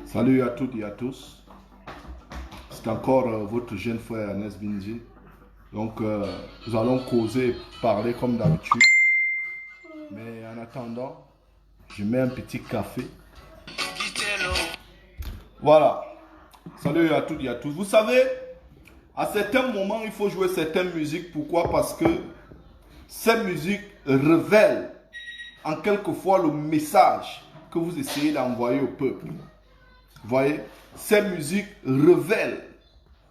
Salut à toutes et à tous. C'est encore votre jeune frère Ernest Binji. Donc, nous allons causer, parler comme d'habitude. Mais en attendant, je mets un petit café. Voilà. Salut à toutes et à tous. Vous savez, à certains moments, il faut jouer certaines musiques. Pourquoi? Parce que ces musiques révèlent en quelque fois le message que vous essayez d'envoyer au peuple. Vous voyez, ces musiques révèlent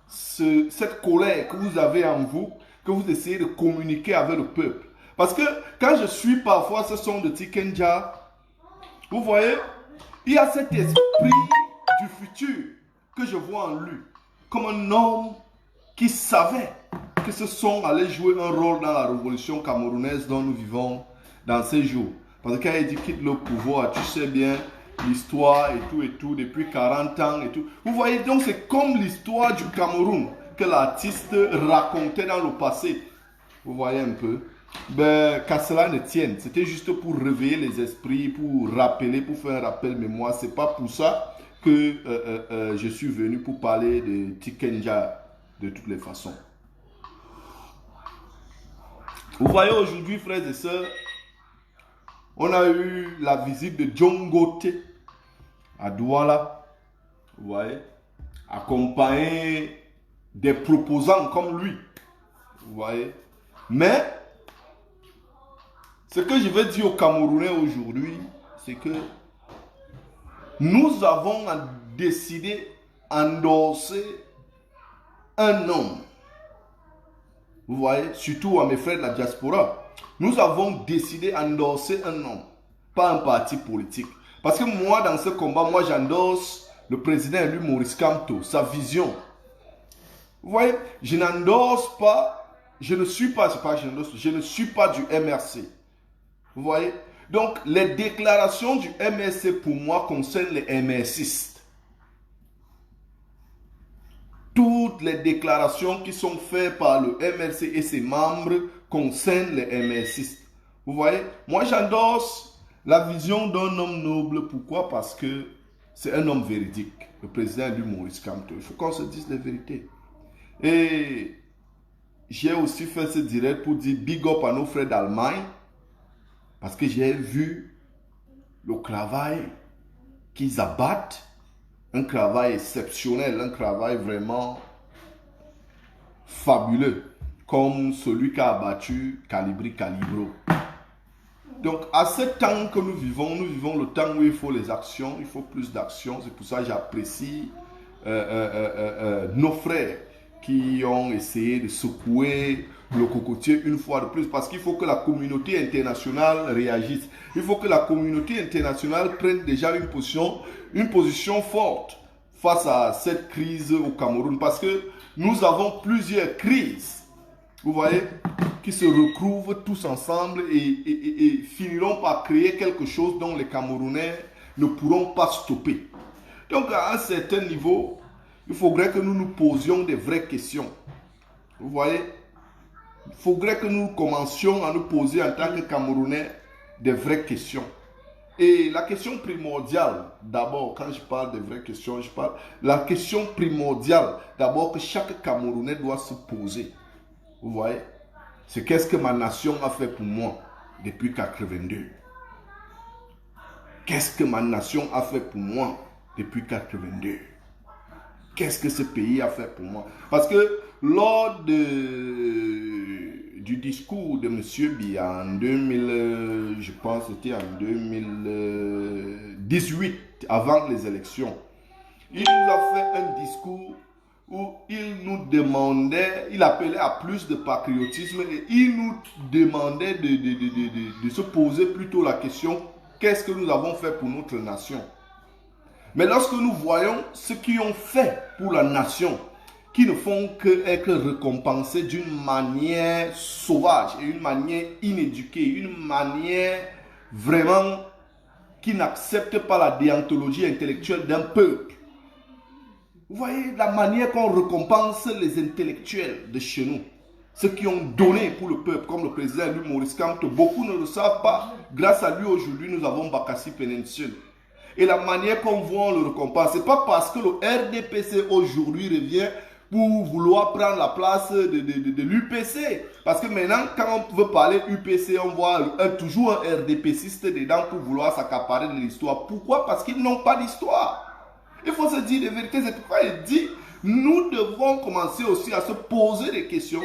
cette colère que vous avez en vous, que vous essayez de communiquer avec le peuple. Parce que quand je suis parfois ce son de Tikenja, vous voyez, il y a cet esprit du futur que je vois en lui, comme un homme qui savait que ce son allait jouer un rôle dans la révolution camerounaise dont nous vivons dans ces jours. Parce que quand il dit quitte le pouvoir, tu sais bien l'histoire et tout, depuis 40 ans et tout. Vous voyez, donc c'est comme l'histoire du Cameroun que l'artiste racontait dans le passé. Vous voyez un peu. Ben, qu'à cela ne tienne, c'était juste pour réveiller les esprits, pour rappeler, pour faire un rappel mémoire. C'est pas pour ça que je suis venu pour parler de Tikenja de toutes les façons. Vous voyez aujourd'hui, frères et sœurs, on a eu la visite de John Gote à Douala, vous voyez, accompagné des proposants comme lui, vous voyez. Mais, ce que je veux dire aux Camerounais aujourd'hui, c'est que nous avons décidé d'endosser un homme. Vous voyez, surtout à mes frères de la diaspora. Nous avons décidé d'endosser un homme, pas un parti politique. Parce que moi, dans ce combat, moi j'endosse le président élu Maurice Kamto, sa vision. Vous voyez, je n'endosse pas, je ne suis pas du MRC. Vous voyez? Donc, les déclarations du MRC pour moi concernent les MRCistes. Toutes les déclarations qui sont faites par le MRC et ses membres concernent les MRCistes. Vous voyez? Moi, j'endosse la vision d'un homme noble. Pourquoi? Parce que c'est un homme véridique. Le président du Maurice Kamto. Il faut qu'on se dise la vérité. Et j'ai aussi fait ce direct pour dire big up à nos frères d'Allemagne. Parce que j'ai vu le travail qu'ils abattent. Un travail exceptionnel, un travail vraiment fabuleux. Comme celui qu'a abattu Calibri Calibro. Donc, à ce temps que nous vivons le temps où il faut les actions, il faut plus d'actions. C'est pour ça que j'apprécie nos frères qui ont essayé de secouer le cocotier une fois de plus. Parce qu'il faut que la communauté internationale réagisse. Il faut que la communauté internationale prenne déjà une position forte face à cette crise au Cameroun. Parce que nous avons plusieurs crises. Vous voyez, qui se retrouvent tous ensemble et finiront par créer quelque chose dont les Camerounais ne pourront pas stopper. Donc, à un certain niveau, il faudrait que nous nous posions des vraies questions. Vous voyez, il faudrait que nous commencions à nous poser en tant que Camerounais des vraies questions. Et la question primordiale, d'abord, quand je parle de vraies questions, la question primordiale, d'abord, que chaque Camerounais doit se poser. Vous voyez, c'est qu'est-ce que ma nation a fait pour moi depuis 82. Qu'est-ce que ma nation a fait pour moi depuis 82? Qu'est-ce que ce pays a fait pour moi? Parce que lors du discours de M. Biya en 2000, je pense que c'était en 2018, avant les élections, il nous a fait un discours où il nous demandait, il appelait à plus de patriotisme et il nous demandait de se poser plutôt la question, qu'est-ce que nous avons fait pour notre nation? Mais lorsque nous voyons ce qu'ils ont fait pour la nation, qui ne font qu'être récompensés d'une manière sauvage et une manière inéduquée, une manière vraiment qui n'accepte pas la déontologie intellectuelle d'un peuple. Vous voyez la manière qu'on récompense les intellectuels de chez nous. ceux qui ont donné pour le peuple, comme le président Maurice Kamto, beaucoup ne le savent pas. Grâce à lui, aujourd'hui, nous avons Bakassi Péninsule. Et la manière qu'on voit, on le récompense. Ce n'est pas parce que le RDPC aujourd'hui revient pour vouloir prendre la place de l'UPC. Parce que maintenant, quand on veut parler UPC, on voit toujours un RDPciste dedans pour vouloir s'accaparer de l'histoire. Pourquoi? Parce qu'ils n'ont pas d'histoire. Il faut se dire la vérité. C'est pourquoi il dit, nous devons commencer aussi à se poser des questions.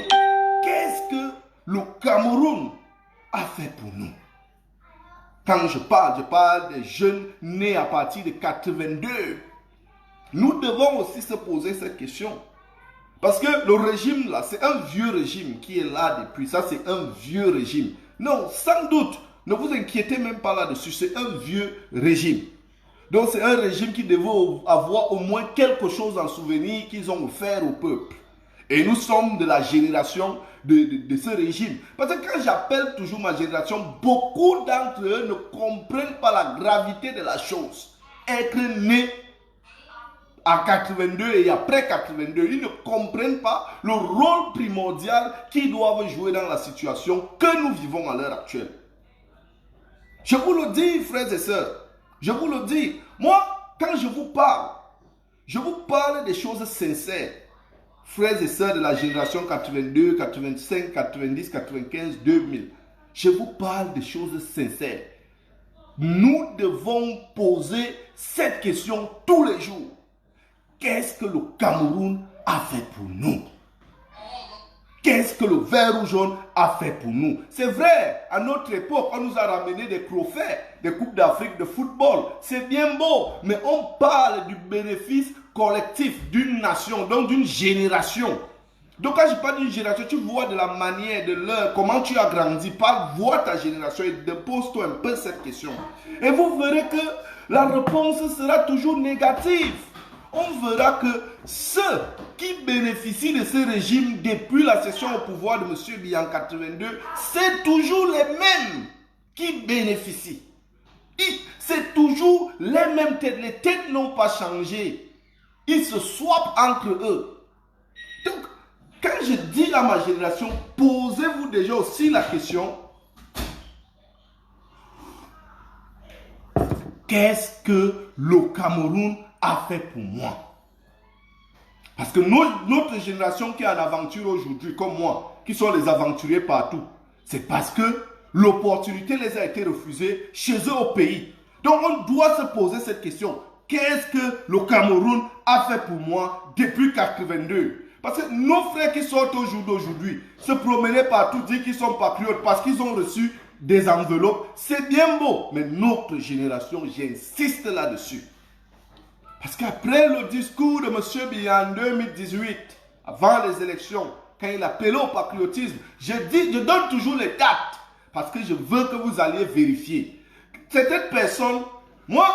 Qu'est-ce que le Cameroun a fait pour nous? Quand je parle des jeunes nés à partir de 82. Nous devons aussi se poser cette question. Parce que le régime là, c'est un vieux régime qui est là depuis. Ça, c'est un vieux régime. Non, sans doute, ne vous inquiétez même pas là-dessus. C'est un vieux régime. Donc, c'est un régime qui devait avoir au moins quelque chose en souvenir qu'ils ont offert au peuple. Et nous sommes de la génération de ce régime. Parce que quand j'appelle toujours ma génération, beaucoup d'entre eux ne comprennent pas la gravité de la chose. Être né en 82 et après 82, ils ne comprennent pas le rôle primordial qu'ils doivent jouer dans la situation que nous vivons à l'heure actuelle. Je vous le dis, frères et sœurs, je vous le dis. Moi, quand je vous parle des choses sincères. Frères et sœurs de la génération 82, 85, 90, 95, 2000. Je vous parle des choses sincères. Nous devons poser cette question tous les jours. Qu'est-ce que le Cameroun a fait pour nous? Qu'est-ce que le vert ou jaune a fait pour nous? C'est vrai, à notre époque, on nous a ramené des trophées, des Coupes d'Afrique de football. C'est bien beau, mais on parle du bénéfice collectif d'une nation, donc d'une génération. Donc quand je parle d'une génération, tu vois de la manière, de l'heure, comment tu as grandi, vois ta génération et pose-toi un peu cette question. Et vous verrez que la réponse sera toujours négative. On verra que ceux qui bénéficient de ce régime depuis la session au pouvoir de M. Biya en 82, c'est toujours les mêmes qui bénéficient. C'est toujours les mêmes têtes. Les têtes n'ont pas changé. Ils se swappent entre eux. Donc, quand je dis à ma génération, posez-vous déjà aussi la question, qu'est-ce que le Cameroun a fait pour moi? Parce que notre génération qui est en aventure aujourd'hui, comme moi, qui sont les aventuriers partout, c'est parce que l'opportunité les a été refusée chez eux au pays. Donc on doit se poser cette question. Qu'est-ce que le Cameroun a fait pour moi depuis 82? Parce que nos frères qui sortent au jour d'aujourd'hui se promenaient partout, disent qu'ils sont patriotes parce qu'ils ont reçu des enveloppes. C'est bien beau, mais notre génération, j'insiste là-dessus. Parce qu'après le discours de M. Biya en 2018, avant les élections, quand il appelait au patriotisme, je donne toujours les dates parce que je veux que vous alliez vérifier. Certaines personnes, moi,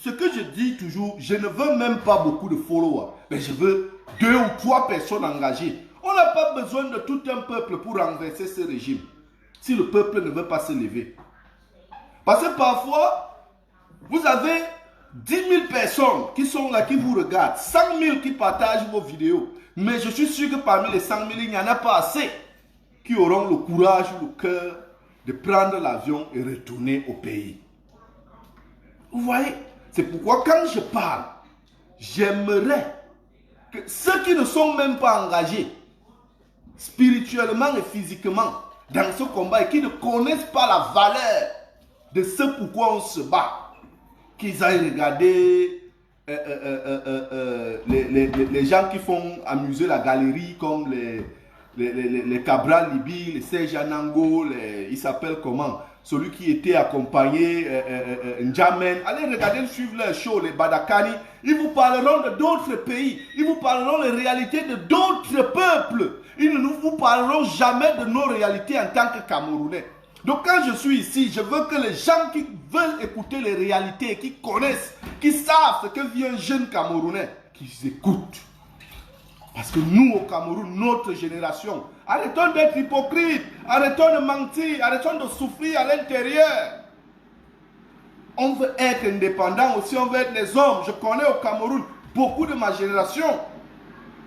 ce que je dis toujours, je ne veux même pas beaucoup de followers, mais je veux 2 ou 3 personnes engagées. On n'a pas besoin de tout un peuple pour renverser ce régime, si le peuple ne veut pas se lever. Parce que parfois, vous avez 10 000 personnes qui sont là, qui vous regardent, 100 000 qui partagent vos vidéos. Mais je suis sûr que parmi les 100 000, il n'y en a pas assez qui auront le courage ou le cœur de prendre l'avion et retourner au pays. Vous voyez? C'est pourquoi quand je parle, j'aimerais que ceux qui ne sont même pas engagés, spirituellement et physiquement, dans ce combat et qui ne connaissent pas la valeur de ce pourquoi on se bat, qu'ils aillent regarder les gens qui font amuser la galerie comme les Cabral Libi, les Serge Anango, il s'appelle comment? Celui qui était accompagné, N'Djamen. Allez regarder, suivre leur show, les Badakani. Ils vous parleront de d'autres pays. Ils vous parleront des réalités de d'autres peuples. Ils ne vous parleront jamais de nos réalités en tant que Camerounais. Donc quand je suis ici, je veux que les gens qui veulent écouter les réalités, qui connaissent, qui savent ce que vit un jeune Camerounais, qu'ils écoutent. Parce que nous, au Cameroun, notre génération, arrêtons d'être hypocrites, arrêtons de mentir, arrêtons de souffrir à l'intérieur. On veut être indépendant aussi, on veut être des hommes. Je connais au Cameroun beaucoup de ma génération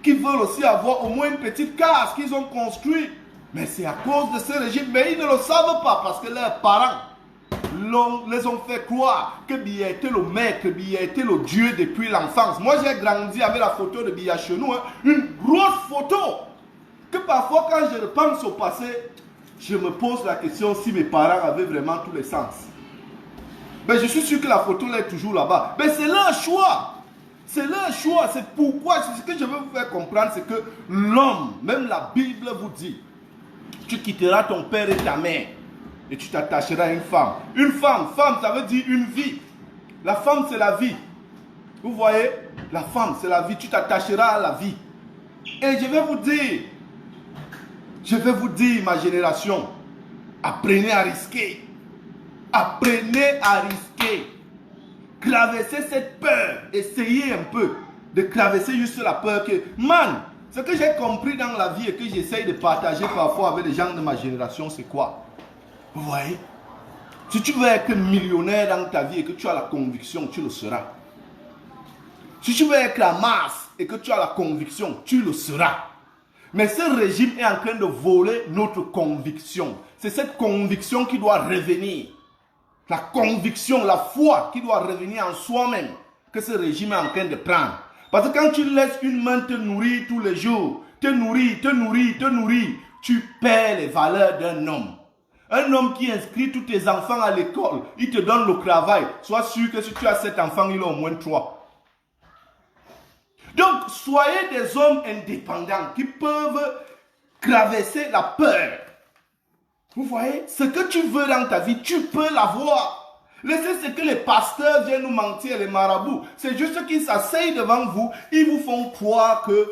qui veulent aussi avoir au moins une petite case qu'ils ont construite Mais c'est à cause de ce régime. Mais ils ne le savent pas parce que leurs parents les ont fait croire que Biya était le maître, Biya était le Dieu depuis l'enfance. Moi, j'ai grandi avec la photo de Biya chez nous, hein, une grosse photo. Que parfois, quand je repense au passé, je me pose la question si mes parents avaient vraiment tous les sens. Mais je suis sûr que la photo là est toujours là-bas. Mais c'est leur choix. C'est leur choix. C'est pourquoi, ce que je veux vous faire comprendre, c'est que l'homme, même la Bible vous dit, tu quitteras ton père et ta mère et tu t'attacheras à une femme. Une femme, ça veut dire une vie. La femme, c'est la vie. Vous voyez? La femme, c'est la vie. Tu t'attacheras à la vie. Et je vais vous dire, ma génération, apprenez à risquer. Apprenez à risquer. Traversez cette peur. Essayez un peu de traverser juste la peur que... Man, ce que j'ai compris dans la vie et que j'essaye de partager parfois avec les gens de ma génération, c'est quoi? Vous voyez? Si tu veux être millionnaire dans ta vie et que tu as la conviction, tu le seras. Si tu veux être la masse et que tu as la conviction, tu le seras. Mais ce régime est en train de voler notre conviction. C'est cette conviction qui doit revenir. La conviction, la foi qui doit revenir en soi-même que ce régime est en train de prendre. Parce que quand tu laisses une main te nourrir tous les jours, te nourrir, tu perds les valeurs d'un homme. Un homme qui inscrit tous tes enfants à l'école, il te donne le travail. Sois sûr que si tu as 7 enfants, il a au moins 3. Donc, soyez des hommes indépendants qui peuvent traverser la peur. Vous voyez, ce que tu veux dans ta vie, tu peux l'avoir. Laissez ce que les pasteurs viennent nous mentir, les marabouts. C'est juste qu'ils s'asseyent devant vous, ils vous font croire que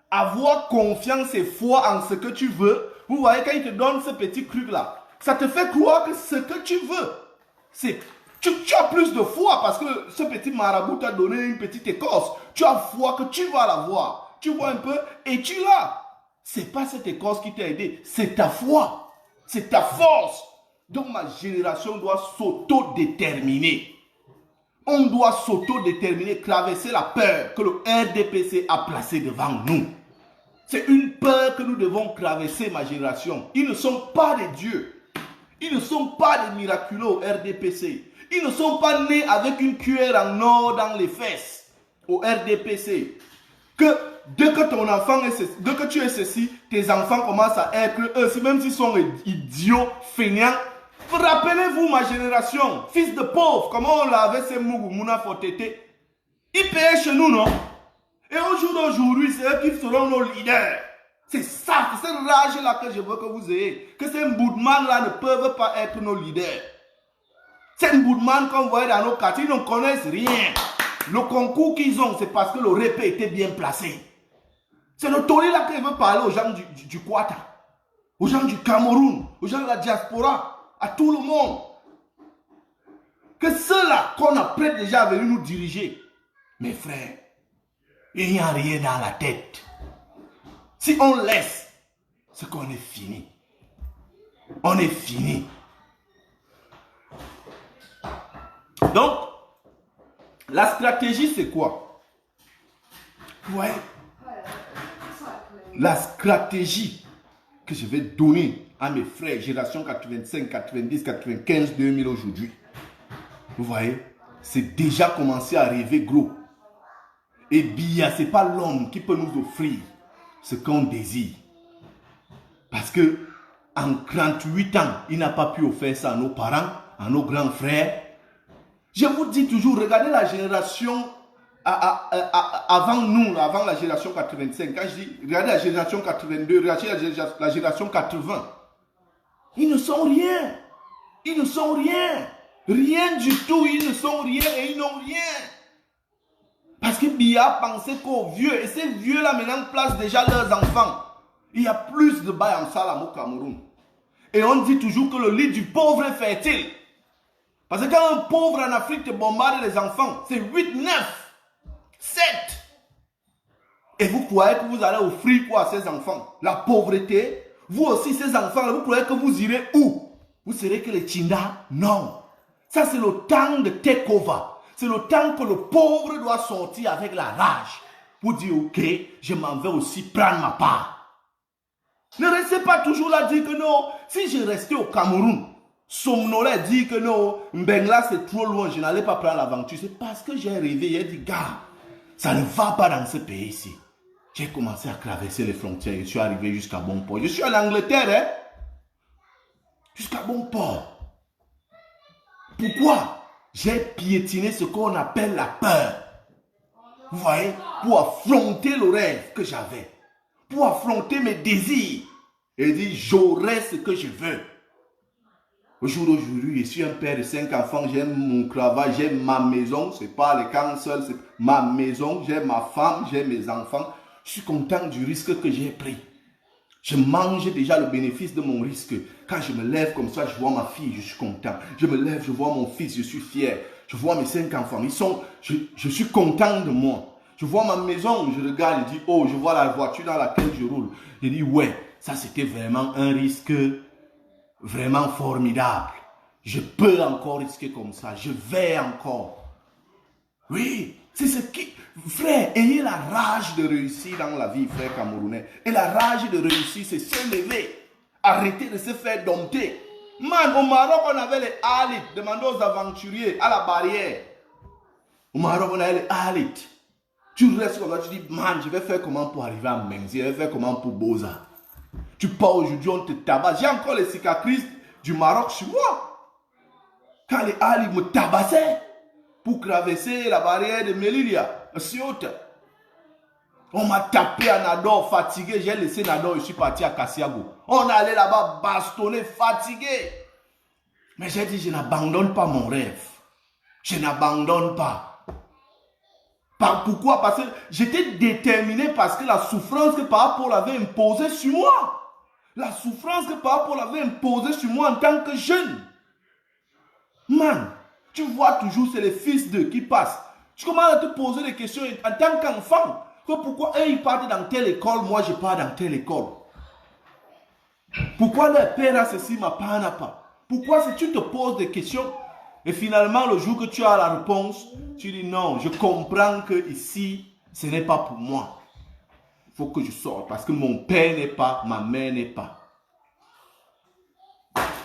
avoir confiance et foi en ce que tu veux, vous voyez, quand ils te donnent ce petit truc-là, ça te fait croire que ce que tu veux, tu as plus de foi parce que ce petit marabout t'a donné une petite écorce. Tu as foi que tu vas l'avoir. Tu vois un peu et tu l'as. Ce n'est pas cette écorce qui t'a aidé, c'est ta foi. C'est ta force. Donc ma génération doit s'auto-déterminer. On doit s'auto-déterminer, traverser la peur que le RDPC a placée devant nous. C'est une peur que nous devons traverser, ma génération. Ils ne sont pas des dieux. Ils ne sont pas des miraculeux au RDPC. Ils ne sont pas nés avec une cuillère en or dans les fesses au RDPC. Que dès que ton enfant est ceci, dès que tu es ceci, tes enfants commencent à être eux, même s'ils sont idiots, feignants. Rappelez-vous ma génération, fils de pauvre, comment on l'avait ces Mouna Fotete. Ils payaient chez nous, non? Et au jour d'aujourd'hui, c'est eux qui seront nos leaders. C'est ça, c'est cette rage-là que je veux que vous ayez. Que ces Mboudman-là ne peuvent pas être nos leaders. Ces Mboudman qu'on voit dans nos quartiers, ils ne connaissent rien. Le concours qu'ils ont, c'est parce que le répé était bien placé. C'est le Tori là qui veut parler aux gens du Kwata, aux gens du Cameroun, aux gens de la diaspora, à tout le monde. Que ceux-là qu'on apprête déjà à venir nous diriger. Mes frères, il n'y a rien dans la tête. Si on laisse, c'est qu'on est fini. On est fini. Donc, la stratégie, c'est quoi? Ouais. La stratégie que je vais donner à mes frères, génération 85, 90, 95, 2000 aujourd'hui. Vous voyez, c'est déjà commencer à rêver gros. Et bien, ce n'est pas l'homme qui peut nous offrir ce qu'on désire. Parce que en 38 ans, il n'a pas pu offrir ça à nos parents, à nos grands frères. Je vous dis toujours, regardez la génération avant nous, avant la génération 85. Quand je dis, regardez la génération 82, regardez la génération 80. Ils ne sont rien. Ils ne sont rien. Rien du tout. Ils ne sont rien et ils n'ont rien. Parce que Biya pensait qu'aux vieux, et ces vieux-là maintenant placent déjà leurs enfants. Il y a plus de bail en salam au Cameroun. Et on dit toujours que le lit du pauvre est fertile. Parce que quand un pauvre en Afrique te bombarde les enfants, c'est 8, 9, 7. Et vous croyez que vous allez offrir quoi à ces enfants? La pauvreté. Vous aussi, ces enfants, vous croyez que vous irez où? Vous serez que les Tchinda? Non. Ça, c'est le temps de take-over. C'est le temps que le pauvre doit sortir avec la rage. Pour dire, ok, je m'en vais aussi prendre ma part. Ne restez pas toujours là à dire que non. Si je restais au Cameroun, somnolait dit que non, Mbengla c'est trop loin, je n'allais pas prendre l'aventure. C'est parce que j'ai rêvé, j'ai dit, gars, ça ne va pas dans ce pays ici. J'ai commencé à traverser les frontières, je suis arrivé jusqu'à Bonport. Je suis en Angleterre, hein? Jusqu'à Bonport. Pourquoi? J'ai piétiné ce qu'on appelle la peur. Vous voyez? Pour affronter le rêve que j'avais. Pour affronter mes désirs. Et dire, j'aurai ce que je veux. Au jour d'aujourd'hui, je suis un père de 5 enfants, j'aime mon travail, j'aime ma maison. Ce n'est pas les camps seuls, c'est ma maison, j'aime ma femme, j'aime mes enfants. Je suis content du risque que j'ai pris. Je mange déjà le bénéfice de mon risque. Quand je me lève comme ça, je vois ma fille, je suis content. Je me lève, je vois mon fils, je suis fier. Je vois mes 5 enfants, je suis content de moi. Je vois ma maison, je regarde, je dis, oh, je vois la voiture dans laquelle je roule. Je dis, ouais, ça c'était vraiment un risque vraiment formidable. Je peux encore risquer comme ça. Je vais encore. Oui, c'est ce qui... Frère, ayez la rage de réussir dans la vie, frère camerounais. Et la rage de réussir, c'est se lever. Arrêtez de se faire dompter. Man, au Maroc, on avait les Alit. Demandez aux aventuriers à la barrière. Au Maroc, on avait les Alit. Tu restes comme ça, tu dis, man, je vais faire comment pour arriver à Menzi, je vais faire comment pour Boza. Tu pars aujourd'hui, on te tabasse. J'ai encore les cicatrices du Maroc sur moi. Quand les Alit me tabassaient pour traverser la barrière de Melilia, à Ciotat. On m'a tapé à Nador, fatigué. J'ai laissé Nador, je suis parti à Kassiago. On allait là-bas bastonner, fatigué. Mais j'ai dit, je n'abandonne pas mon rêve. Je n'abandonne pas. Pourquoi? Parce que j'étais déterminé parce que la souffrance que Paul avait imposée sur moi. La souffrance que Paul avait imposée sur moi en tant que jeune. Man, tu vois toujours, c'est les fils d'eux qui passent. Tu commences à te poser des questions en tant qu'enfant. Pourquoi eux, ils partent dans telle école, moi, je pars dans telle école. Pourquoi leur père a ceci, ma part n'a pas? Pourquoi si tu te poses des questions et finalement, le jour que tu as la réponse, tu dis non, je comprends que ici, ce n'est pas pour moi. Il faut que je sorte parce que mon père n'est pas, ma mère n'est pas.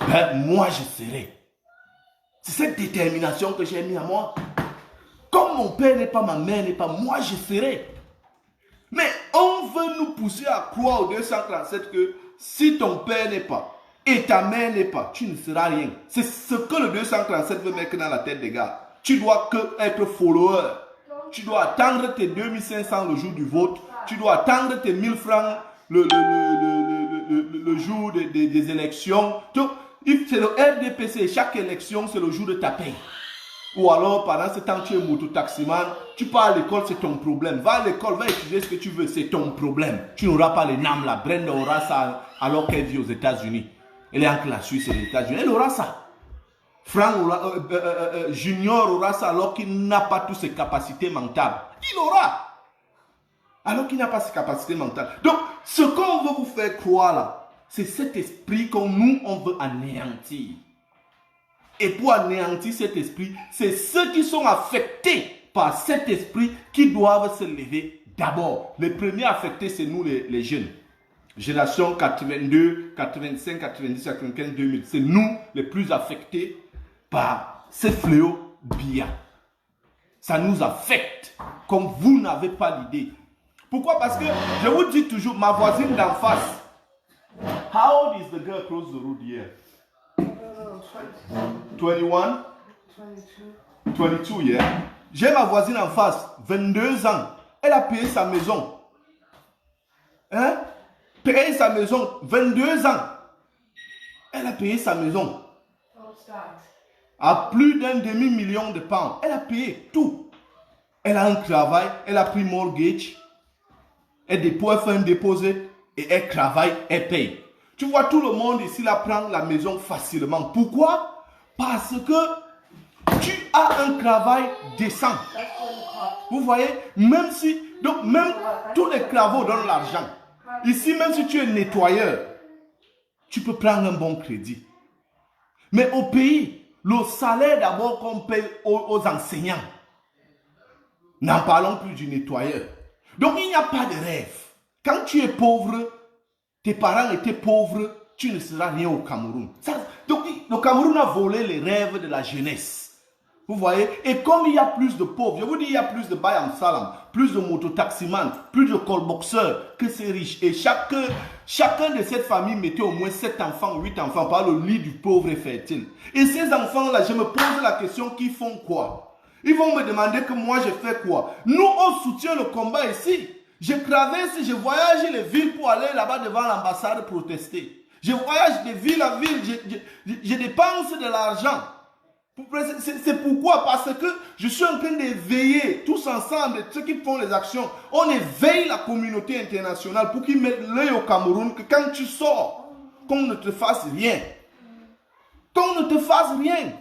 Ben, moi, je serai. C'est cette détermination que j'ai mis à moi. Comme mon père n'est pas, ma mère n'est pas, moi, je serai. Mais on veut nous pousser à croire au 237 que si ton père n'est pas et ta mère n'est pas, tu ne seras rien. C'est ce que le 237 veut mettre dans la tête des gars. Tu dois que être follower. Tu dois attendre tes 2500 le jour du vote. Tu dois attendre tes 1000 francs le jour des élections. C'est le RDPC. Chaque élection, c'est le jour de ta paye. Ou alors, pendant ce temps, tu es moto-taximan, tu pars à l'école, c'est ton problème. Va à l'école, va étudier ce que tu veux, c'est ton problème. Tu n'auras pas les NAM, la Brenda aura ça alors qu'elle vit aux États-Unis. Elle est entre la Suisse et les États-Unis. Elle aura ça. Frank Junior aura ça alors qu'il n'a pas toutes ses capacités mentales. Il aura. Alors qu'il n'a pas ses capacités mentales. Donc, ce qu'on veut vous faire croire là, c'est cet esprit qu'on veut anéantir. Et pour anéantir cet esprit, c'est ceux qui sont affectés par cet esprit qui doivent se lever d'abord. Les premiers affectés, c'est nous les jeunes. Génération 82, 85, 90, 95, 2000. C'est nous les plus affectés par ce fléau BIA. Ça nous affecte comme vous n'avez pas l'idée. Pourquoi? Parce que je vous dis toujours, ma voisine d'en face. How old is the girl across the road here? 21? 22, yeah. J'ai ma voisine en face, 22 ans. Elle a payé sa maison. Hein? Payé sa maison, 22 ans. Elle a payé sa maison. À plus d'un demi-million de pounds. Elle a payé tout. Elle a un travail, elle a pris mortgage. Elle fait un déposit et elle travaille, elle paye. Tu vois, tout le monde ici là prend la maison facilement. Pourquoi? Parce que tu as un travail décent. Vous voyez, même tous les travaux donnent l'argent. Ici, même si tu es nettoyeur, tu peux prendre un bon crédit. Mais au pays, le salaire d'abord qu'on paye aux enseignants. N'en parlons plus du nettoyeur. Donc, il n'y a pas de rêve. Quand tu es pauvre, tes parents étaient pauvres, tu ne seras rien au Cameroun. Donc, le Cameroun a volé les rêves de la jeunesse. Vous voyez? Et comme il y a plus de pauvres, je vous dis, il y a plus de Bayam Salam, plus de mototaximans, plus de colboxeurs que ces riches. Et chacun de cette famille mettait au moins 7 enfants, 8 enfants par le lit du pauvre et fertile. Et ces enfants-là, je me pose la question, qu'ils font quoi? Ils vont me demander que moi, je fais quoi? Nous, on soutient le combat ici. Je traverse, je voyage les villes pour aller là-bas devant l'ambassade protester. Je voyage de ville à ville, je dépense de l'argent. C'est pourquoi, parce que je suis en train d'éveiller tous ensemble, ceux qui font les actions, on éveille la communauté internationale pour qu'ils mettent l'œil au Cameroun, que quand tu sors, qu'on ne te fasse rien. Qu'on ne te fasse rien.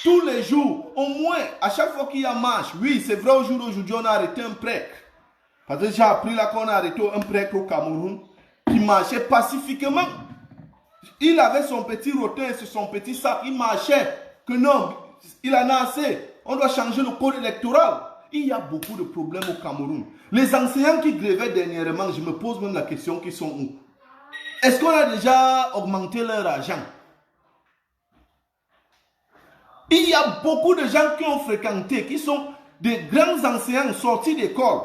Tous les jours, au moins, à chaque fois qu'il y a marche, oui, c'est vrai, aujourd'hui, on a arrêté un prêtre. Parce que j'ai appris là qu'on a arrêté un prêtre au Cameroun qui marchait pacifiquement. Il avait son petit rotin sur son petit sac, il marchait. Que non, il en a assez. On doit changer le code électoral. Il y a beaucoup de problèmes au Cameroun. Les enseignants qui grévaient dernièrement, je me pose même la question, qui sont où? Est-ce qu'on a déjà augmenté leur argent? Il y a beaucoup de gens qui ont fréquenté, qui sont des grands enseignants sortis d'école,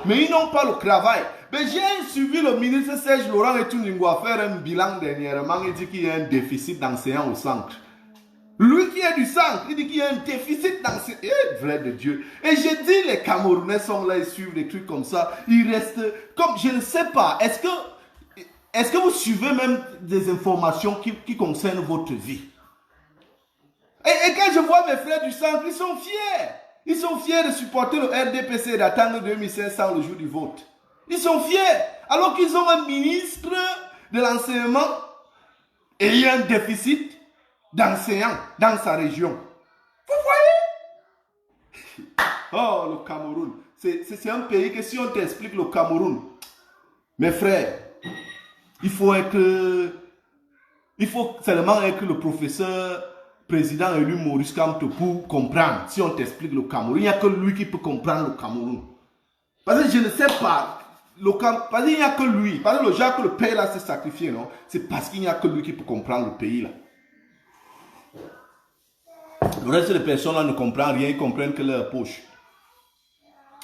mais ils n'ont pas le travail. Mais j'ai suivi le ministre Serge Laurent et Tuningwa faire un bilan dernièrement. Il dit qu'il y a un déficit d'enseignants au centre. Lui qui est du centre, il dit qu'il y a un déficit d'enseignants. Vrai de Dieu. Et j'ai dit, les Camerounais sont là, ils suivent des trucs comme ça. Ils restent comme, je ne sais pas, est-ce que vous suivez même des informations qui concernent votre vie? Et quand je vois mes frères du centre, ils sont fiers. Ils sont fiers de supporter le RDPC et d'attendre 2500 le jour du vote. Ils sont fiers. Alors qu'ils ont un ministre de l'enseignement et il y a un déficit d'enseignants dans sa région. Vous voyez? Oh, le Cameroun. C'est un pays que si on t'explique le Cameroun, mes frères, il faut seulement être le professeur président élu Maurice Kamto pour comprendre. Si on t'explique le Cameroun, il n'y a que lui qui peut comprendre le Cameroun. Parce que je ne sais pas. Parce qu'il n'y a que lui. Parce que le genre que le père là s'est sacrifié, non? C'est parce qu'il n'y a que lui qui peut comprendre le pays là. Le reste des personnes là ne comprennent rien, ils comprennent que leur poche.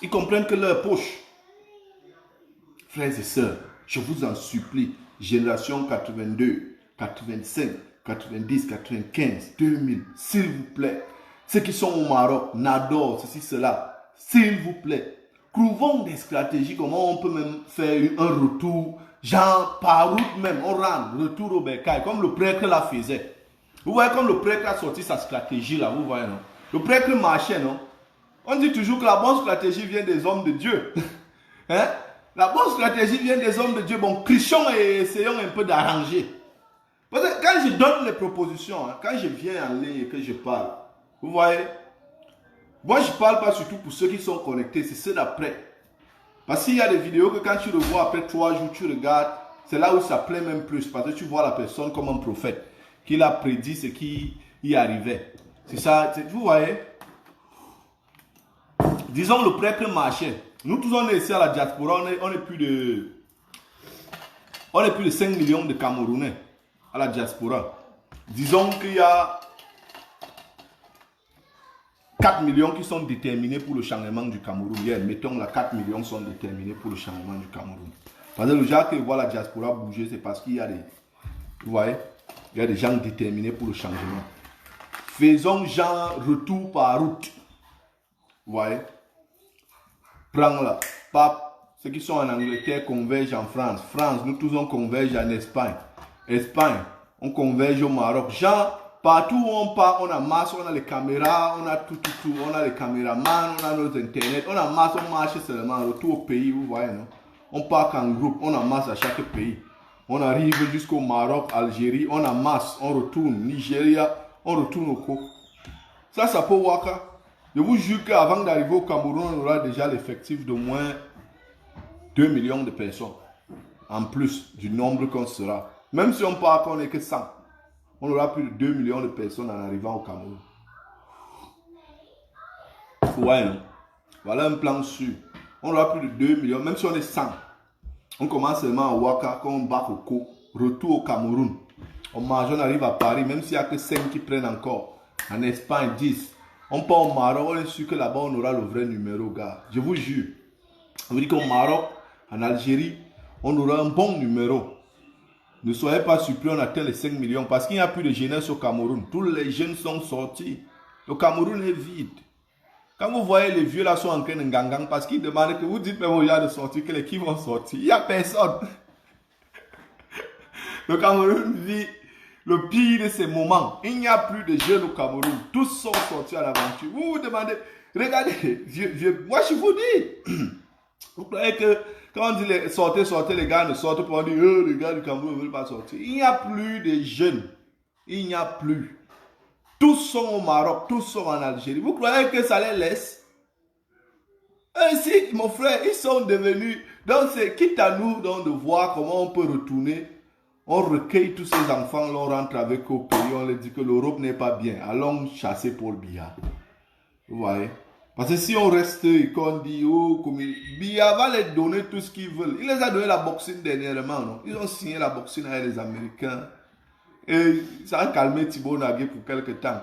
Ils comprennent que leur poche. Frères et sœurs, je vous en supplie, génération 82, 85, 90, 95, 2000, s'il vous plaît. Ceux qui sont au Maroc, Nador, ceci, cela, s'il vous plaît. Trouvons des stratégies, comment on peut même faire un retour, genre par route même, on rentre, retour au Bercail, comme le prêtre la faisait. Vous voyez comme le prêtre a sorti sa stratégie là, vous voyez non? Le prêtre marchait, non? On dit toujours que la bonne stratégie vient des hommes de Dieu. Hein? La bonne stratégie vient des hommes de Dieu. Bon, crichons et essayons un peu d'arranger. Parce que quand je donne les propositions, hein, quand je viens en ligne et que je parle, vous voyez, moi je ne parle pas surtout pour ceux qui sont connectés, c'est ceux d'après. Parce qu'il y a des vidéos que quand tu le vois après 3 jours, tu regardes, c'est là où ça plaît même plus. Parce que tu vois la personne comme un prophète, qu'il a prédit ce qui y arrivait. C'est ça, vous voyez. Disons le prêtre marchait. Nous tous on est ici à la diaspora, on est plus de 5 millions de Camerounais à la diaspora. Disons qu'il y a 4 millions qui sont déterminés pour le changement du Cameroun. Hier, mettons là, 4 millions sont déterminés pour le changement du Cameroun. Parce que le gens qui voit la diaspora bouger, c'est parce qu'il y a des... Vous voyez, il y a des gens déterminés pour le changement. Faisons genre retour par route. Vous voyez. Prends là. Pape, ceux qui sont en Angleterre convergent en France. France, nous tous on converge en Espagne. Espagne, on converge au Maroc. Genre, partout où on part, on a masse, on a les caméras, on a tout. On a les caméramans, on a nos internets. On a masse, on marche seulement. Retour au pays, vous voyez, non? On part en groupe, on a masse à chaque pays. On arrive jusqu'au Maroc, Algérie, on a masse, on retourne. Nigeria, on retourne au Co. Ça peut Waka. Je vous jure qu'avant d'arriver au Cameroun, on aura déjà l'effectif de moins 2 millions de personnes. En plus du nombre qu'on sera. Même si on part qu'on n'est que 100. On aura plus de 2 millions de personnes en arrivant au Cameroun. Ouais, hein? Voilà un plan sûr. On aura plus de 2 millions, même si on est 100. On commence seulement à Ouaka, quand on bat au co. Retour au Cameroun. On mange, on arrive à Paris, même s'il n'y a que 5 qui prennent encore. En Espagne, 10. On part au Maroc, on est sûr que là-bas, on aura le vrai numéro, gars. Je vous jure. On veut dire qu'au Maroc, en Algérie, on aura un bon numéro. Ne soyez pas surpris, on atteint les 5 millions. Parce qu'il n'y a plus de jeunesse au Cameroun. Tous les jeunes sont sortis. Le Cameroun est vide. Quand vous voyez les vieux là sont en train de gangang, parce qu'ils demandent que vous dites même aux gens de sortir, que les qui vont sortir. Il n'y a personne. Le Cameroun vit le pire de ces moments. Il n'y a plus de jeunes au Cameroun. Tous sont sortis à l'aventure. Vous vous demandez, regardez, moi je vous dis, vous croyez que quand on dit sortez, sortez, les gars ne sortent pas, on dit les gars du Cameroun ne veulent pas sortir. Il n'y a plus de jeunes. Il n'y a plus. Tous sont au Maroc, tous sont en Algérie. Vous croyez que ça les laisse? Si, mon frère, ils sont devenus... Donc, c'est quitte à nous donc, de voir comment on peut retourner. On recueille tous ces enfants, on rentre avec au pays, on leur dit que l'Europe n'est pas bien. Allons chasser Paul Biya. Vous voyez? Parce que si on reste et qu'on dit, oh, comme Biya va les donner tout ce qu'ils veulent. Il les a donné la boxing dernièrement, non? Ils ont signé la boxing avec les Américains. Et ça a calmé Thibaut Nagui pour quelques temps.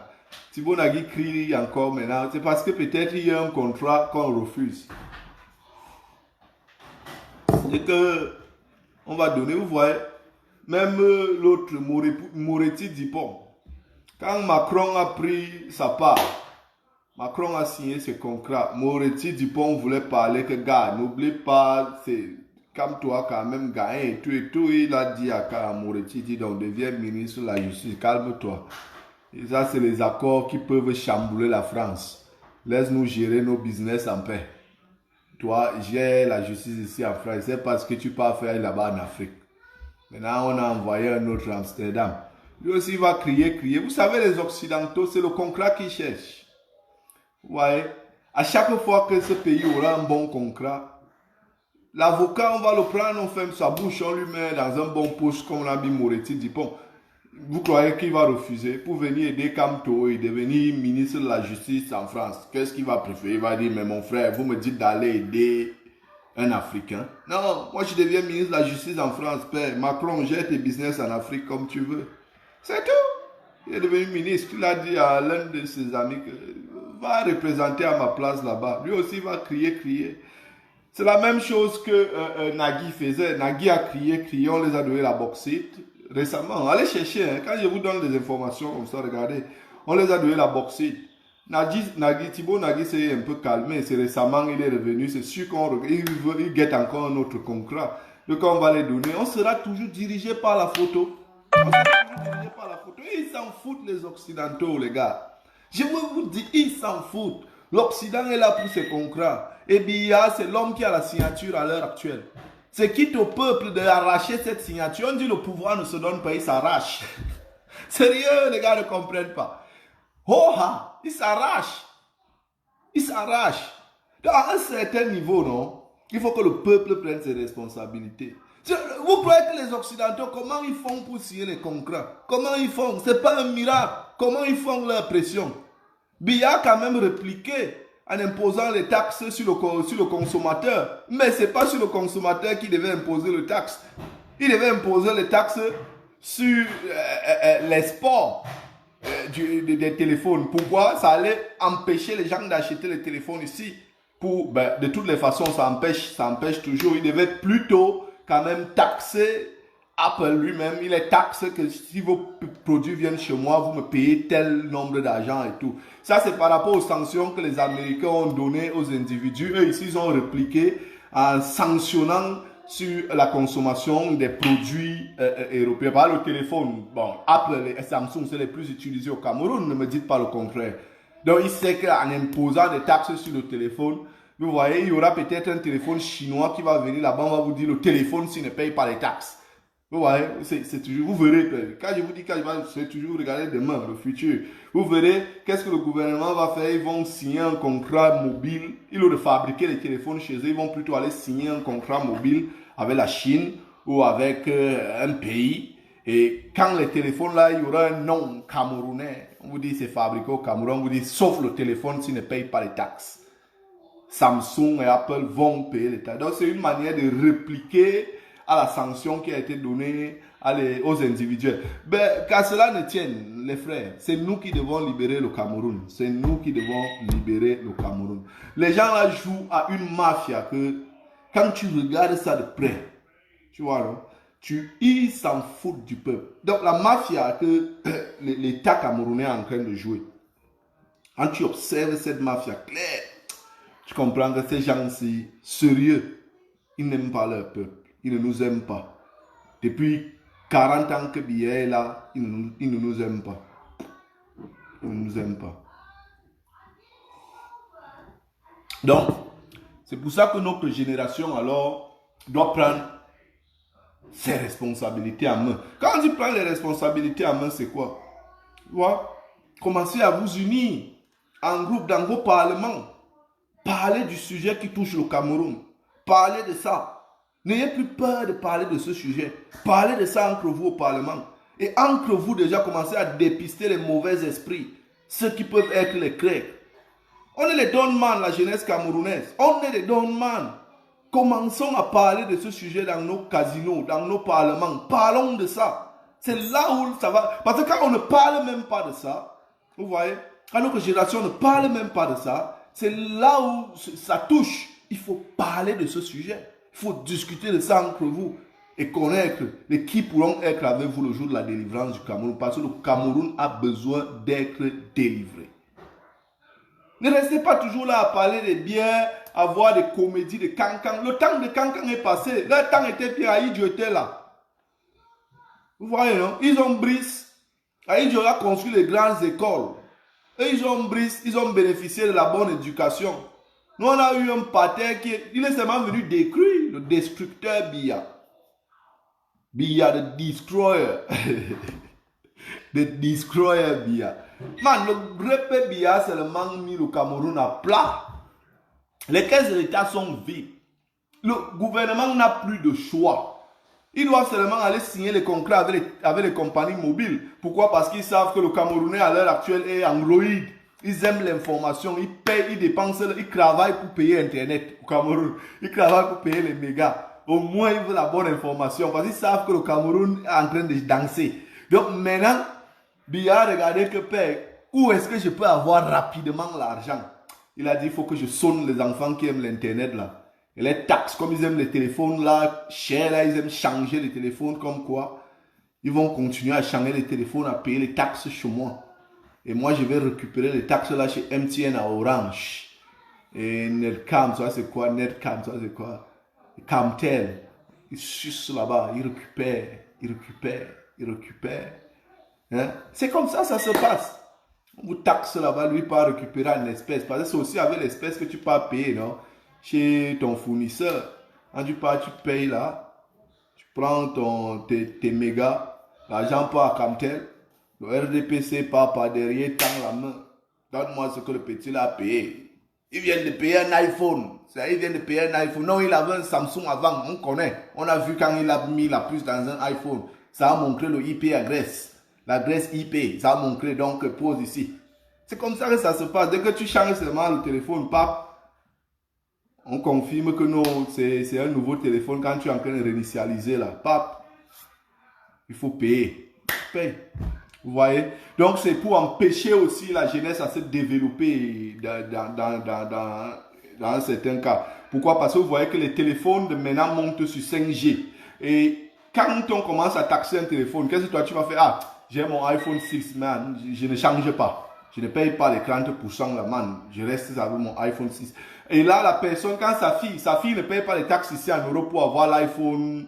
Thibaut Nagui crie encore maintenant. C'est parce que peut-être il y a un contrat qu'on refuse. Et que on va donner, vous voyez, même l'autre Moretti Dupont. Quand Macron a pris sa part, Macron a signé ce contrat. Moretti Dupont voulait parler que gars, n'oublie pas, c'est comme toi quand même gagné et tout. Il a dit à Moretti, dit donc deviens ministre de la justice, calme-toi. Et ça, c'est les accords qui peuvent chambouler la France. Laisse-nous gérer nos business en paix. Toi, gère la justice ici en France. C'est parce que tu peux faire là-bas en Afrique. Maintenant, on a envoyé un autre à Amsterdam. Lui aussi va crier. Vous savez, les Occidentaux, c'est le contrat qu'ils cherchent. Vous voyez, à chaque fois que ce pays aura un bon contrat, l'avocat, on va le prendre, on ferme sa bouche, on lui met dans un bon poste, comme l'a dit Moretti Dupont. Vous croyez qu'il va refuser pour venir aider Kamto et devenir ministre de la Justice en France? Qu'est-ce qu'il va préférer? Il va dire, mais mon frère, vous me dites d'aller aider un Africain. Non, moi je deviens ministre de la Justice en France, père. Macron, gère tes business en Afrique comme tu veux. C'est tout. Il est devenu ministre. Il a dit à l'un de ses amis que va représenter à ma place là-bas. Lui aussi va crier. C'est la même chose que Nagui faisait. Nagui a crié, on les a donné la bauxite. Récemment, allez chercher, hein. Quand je vous donne des informations comme ça, regardez, on les a donné la bauxite. Thibaut Nagui s'est un peu calmé, c'est récemment il est revenu, c'est sûr qu'il guette encore un autre contrat. Donc on va les donner, on sera toujours dirigé par la photo. Ils s'en foutent les Occidentaux, les gars. Je vous dis, ils s'en foutent. L'Occident est là pour ses contrats. Et Biya, c'est l'homme qui a la signature à l'heure actuelle. C'est quitte au peuple d'arracher cette signature. On dit le pouvoir ne se donne pas, il s'arrache. Sérieux, les gars ne comprennent pas. Oh-ha, il s'arrache. Donc, à un certain niveau, non, il faut que le peuple prenne ses responsabilités. Vous croyez que les Occidentaux, comment ils font pour signer les contrats? Comment ils font? Ce n'est pas un miracle. Comment ils font leur pression? Biya a quand même répliqué en imposant les taxes sur le consommateur. Mais ce n'est pas sur le consommateur qu'il devait imposer les taxes. Il devait imposer les taxes sur l'export des téléphones. Pourquoi? Ça allait empêcher les gens d'acheter les téléphones ici. De toutes les façons, ça empêche toujours. Il devait plutôt quand même taxer Apple lui-même. Il est taxe que si vos produits viennent chez moi, vous me payez tel nombre d'argent et tout. Ça, c'est par rapport aux sanctions que les Américains ont données aux individus. Eux, ici, ils ont répliqué en sanctionnant sur la consommation des produits européens. Par le téléphone, bon, Apple et Samsung, c'est les plus utilisés au Cameroun. Ne me dites pas le contraire. Donc, il sait qu'en imposant des taxes sur le téléphone, vous voyez, il y aura peut-être un téléphone chinois qui va venir là-bas, on va vous dire le téléphone s'il ne paye pas les taxes. Vous voyez, c'est toujours, vous verrez, quand je vous dis c'est toujours regarder demain, le futur. Vous verrez, qu'est-ce que le gouvernement va faire? Ils vont signer un contrat mobile. Ils ont fabriqué les téléphones chez eux. Ils vont plutôt aller signer un contrat mobile avec la Chine ou avec un pays. Et quand les téléphones là, il y aura un nom camerounais. On vous dit c'est fabriqué au Cameroun. On vous dit sauf le téléphone s'il ne paye pas les taxes. Samsung et Apple vont payer les taxes. Donc c'est une manière de répliquer à la sanction qui a été donnée aux individuels. Ben, qu'à cela ne tienne, les frères, c'est nous qui devons libérer le Cameroun. C'est nous qui devons libérer le Cameroun. Les gens là jouent à une mafia que, quand tu regardes ça de près, tu vois, non? Ils s'en foutent du peuple. Donc la mafia que l'État camerounais est en train de jouer, quand tu observes cette mafia claire, tu comprends que ces gens-ci, sérieux, ils n'aiment pas leur peuple. Ils ne nous aiment pas. Depuis 40 ans que Biya est là, ils ne nous aiment pas. Ils ne nous aiment pas. Donc, c'est pour ça que notre génération, alors, doit prendre ses responsabilités en main. Quand on dit prendre les responsabilités en main, c'est quoi? Tu vois? Commencez à vous unir en groupe dans vos parlements. Parlez du sujet qui touche le Cameroun. Parlez de ça. N'ayez plus peur de parler de ce sujet. Parlez de ça entre vous au Parlement. Et entre vous déjà, commencez à dépister les mauvais esprits. Ceux qui peuvent être les crèques. On est les Donman, la jeunesse camerounaise. On est les Donman. Commençons à parler de ce sujet dans nos casinos, dans nos parlements. Parlons de ça. C'est là où ça va. Parce que quand on ne parle même pas de ça, vous voyez, quand notre génération ne parle même pas de ça, c'est là où ça touche. Il faut parler de ce sujet. Il faut discuter de ça entre vous et connaître les qui pourront être avec vous le jour de la délivrance du Cameroun. Parce que le Cameroun a besoin d'être délivré. Ne restez pas toujours là à parler des biens, à voir des comédies de Cancan. Le temps de Cancan est passé. Le temps était bien. Aïdjo était là. Vous voyez, non? Ils ont brisé. Aïdjo a construit les grandes écoles. Et ils ont bénéficié de la bonne éducation. Nous, on a eu un pater il est seulement venu détruire le destructeur Biya. Biya, the destroyer. The destroyer Biya. Man, le grep Biya seulement mis le Cameroun à plat. Les caisses de l'État sont vides. Le gouvernement n'a plus de choix. Ils doivent seulement aller signer les contrats avec les compagnies mobiles. Pourquoi? Parce qu'ils savent que le Camerounais à l'heure actuelle est Android. Ils aiment l'information, ils payent, ils dépensent, ils travaillent pour payer Internet au Cameroun. Ils travaillent pour payer les mégas. Au moins, ils veulent la bonne information parce qu'ils savent que le Cameroun est en train de danser. Donc maintenant, Biya a regardé que père, où est-ce que je peux avoir rapidement l'argent? Il a dit, il faut que je sonne les enfants qui aiment l'Internet là. Et les taxes, comme ils aiment les téléphones là, chers là, ils aiment changer les téléphones comme quoi. Ils vont continuer à changer les téléphones, à payer les taxes chez moi. Et moi, je vais récupérer les taxes là chez MTN à Orange. Et Netcam, ça c'est quoi? Netcam, ça c'est quoi? Camtel. Ils sucent là-bas, ils récupèrent. Hein? C'est comme ça se passe. On vous taxe là-bas, lui pas récupérer en espèces. Parce que c'est aussi avec l'espèce que tu peux payer, non? Chez ton fournisseur. Quand tu pars, tu payes là. Tu prends tes mégas. L'argent part à Camtel. Le RDPC part par derrière, tend la main. Donne-moi ce que le petit là a payé. Ils viennent de payer un iPhone. Ils viennent de payer un iPhone. Non, il avait un Samsung avant. On connaît. On a vu quand il a mis la puce dans un iPhone. Ça a montré le IP adresse. L'adresse IP. Ça a montré donc pose ici. C'est comme ça que ça se passe. Dès que tu changes seulement le téléphone, on confirme que non, c'est un nouveau téléphone. Quand tu es en train de réinitialiser là, il faut payer. Paye. Vous voyez? Donc, c'est pour empêcher aussi la jeunesse à se développer dans un certain cas. Pourquoi? Parce que vous voyez que les téléphones de maintenant montent sur 5G. Et quand on commence à taxer un téléphone, qu'est-ce que toi tu vas faire? Ah, j'ai mon iPhone 6, man, je ne change pas. Je ne paye pas les 30% là, man. Je reste avec mon iPhone 6. Et là, la personne, quand sa fille ne paye pas les taxes ici en Europe pour avoir l'iPhone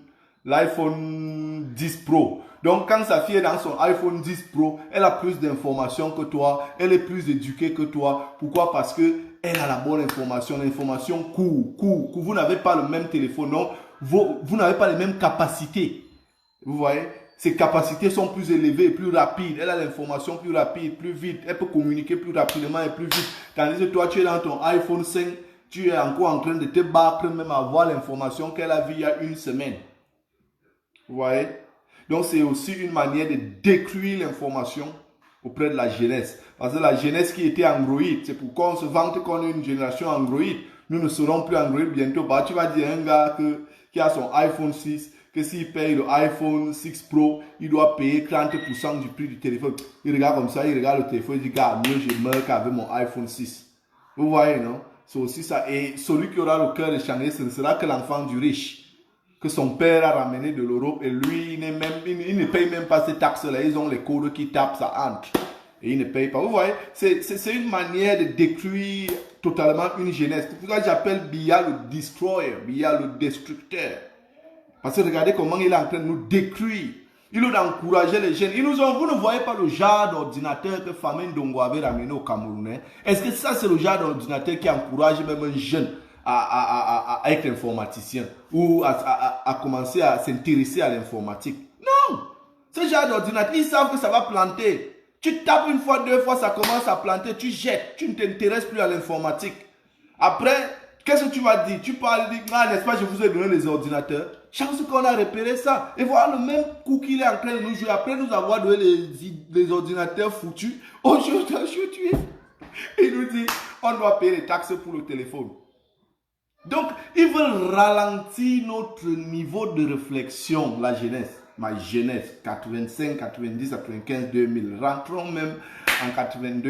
10 Pro. Donc, quand sa fille est dans son iPhone 10 Pro, elle a plus d'informations que toi, elle est plus éduquée que toi. Pourquoi? Parce que elle a la bonne information. L'information court. Vous n'avez pas le même téléphone, non? Vous n'avez pas les mêmes capacités. Vous voyez? Ses capacités sont plus élevées, plus rapides. Elle a l'information plus rapide, plus vite. Elle peut communiquer plus rapidement et plus vite. Tandis que toi, tu es dans ton iPhone 5, tu es encore en train de te battre même à avoir l'information qu'elle a vue il y a une semaine. Vous voyez? Donc, c'est aussi une manière de détruire l'information auprès de la jeunesse. Parce que la jeunesse qui était Android, c'est pourquoi on se vante qu'on est une génération Android. Nous ne serons plus Android bientôt. Bah, tu vas dire à un gars qui a son iPhone 6, que s'il paye le iPhone 6 Pro, il doit payer 30% du prix du téléphone. Il regarde comme ça, il regarde le téléphone, il dit, gars, mieux je meurs qu'avec mon iPhone 6. Vous voyez, non? C'est aussi ça. Et celui qui aura le cœur échangé, ce ne sera que l'enfant du riche, que son père a ramené de l'Europe, et lui, il ne paye même pas ces taxes-là. Ils ont les codes qui tapent, ça entre. Et il ne paye pas. Vous voyez, c'est une manière de détruire totalement une jeunesse. C'est pour ça que j'appelle Biya le destroyer, Biya le destructeur. Parce que regardez comment il est en train de nous détruire. Il veut encourager les jeunes. Vous ne voyez pas le genre d'ordinateur que Famine Dongo avait ramené au Cameroun. Est-ce que ça, c'est le genre d'ordinateur qui encourage même un jeune à être informaticien ou à commencer à s'intéresser à l'informatique? Non! Ce genre d'ordinateur, ils savent que ça va planter. Tu tapes une fois, deux fois, ça commence à planter, tu jettes. Tu ne t'intéresses plus à l'informatique. Après, qu'est-ce que tu vas dire? Tu parles, n'est-ce pas, je vous ai donné les ordinateurs. Chance qu'on a repéré ça. Et voilà le même coup qu'il est en train de nous jouer. Après nous avoir donné les ordinateurs foutus. Aujourd'hui, il nous dit, on doit payer les taxes pour le téléphone. Donc, ils veulent ralentir notre niveau de réflexion, la jeunesse. Ma jeunesse, 85, 90, 95, 2000. Rentrons même en 82.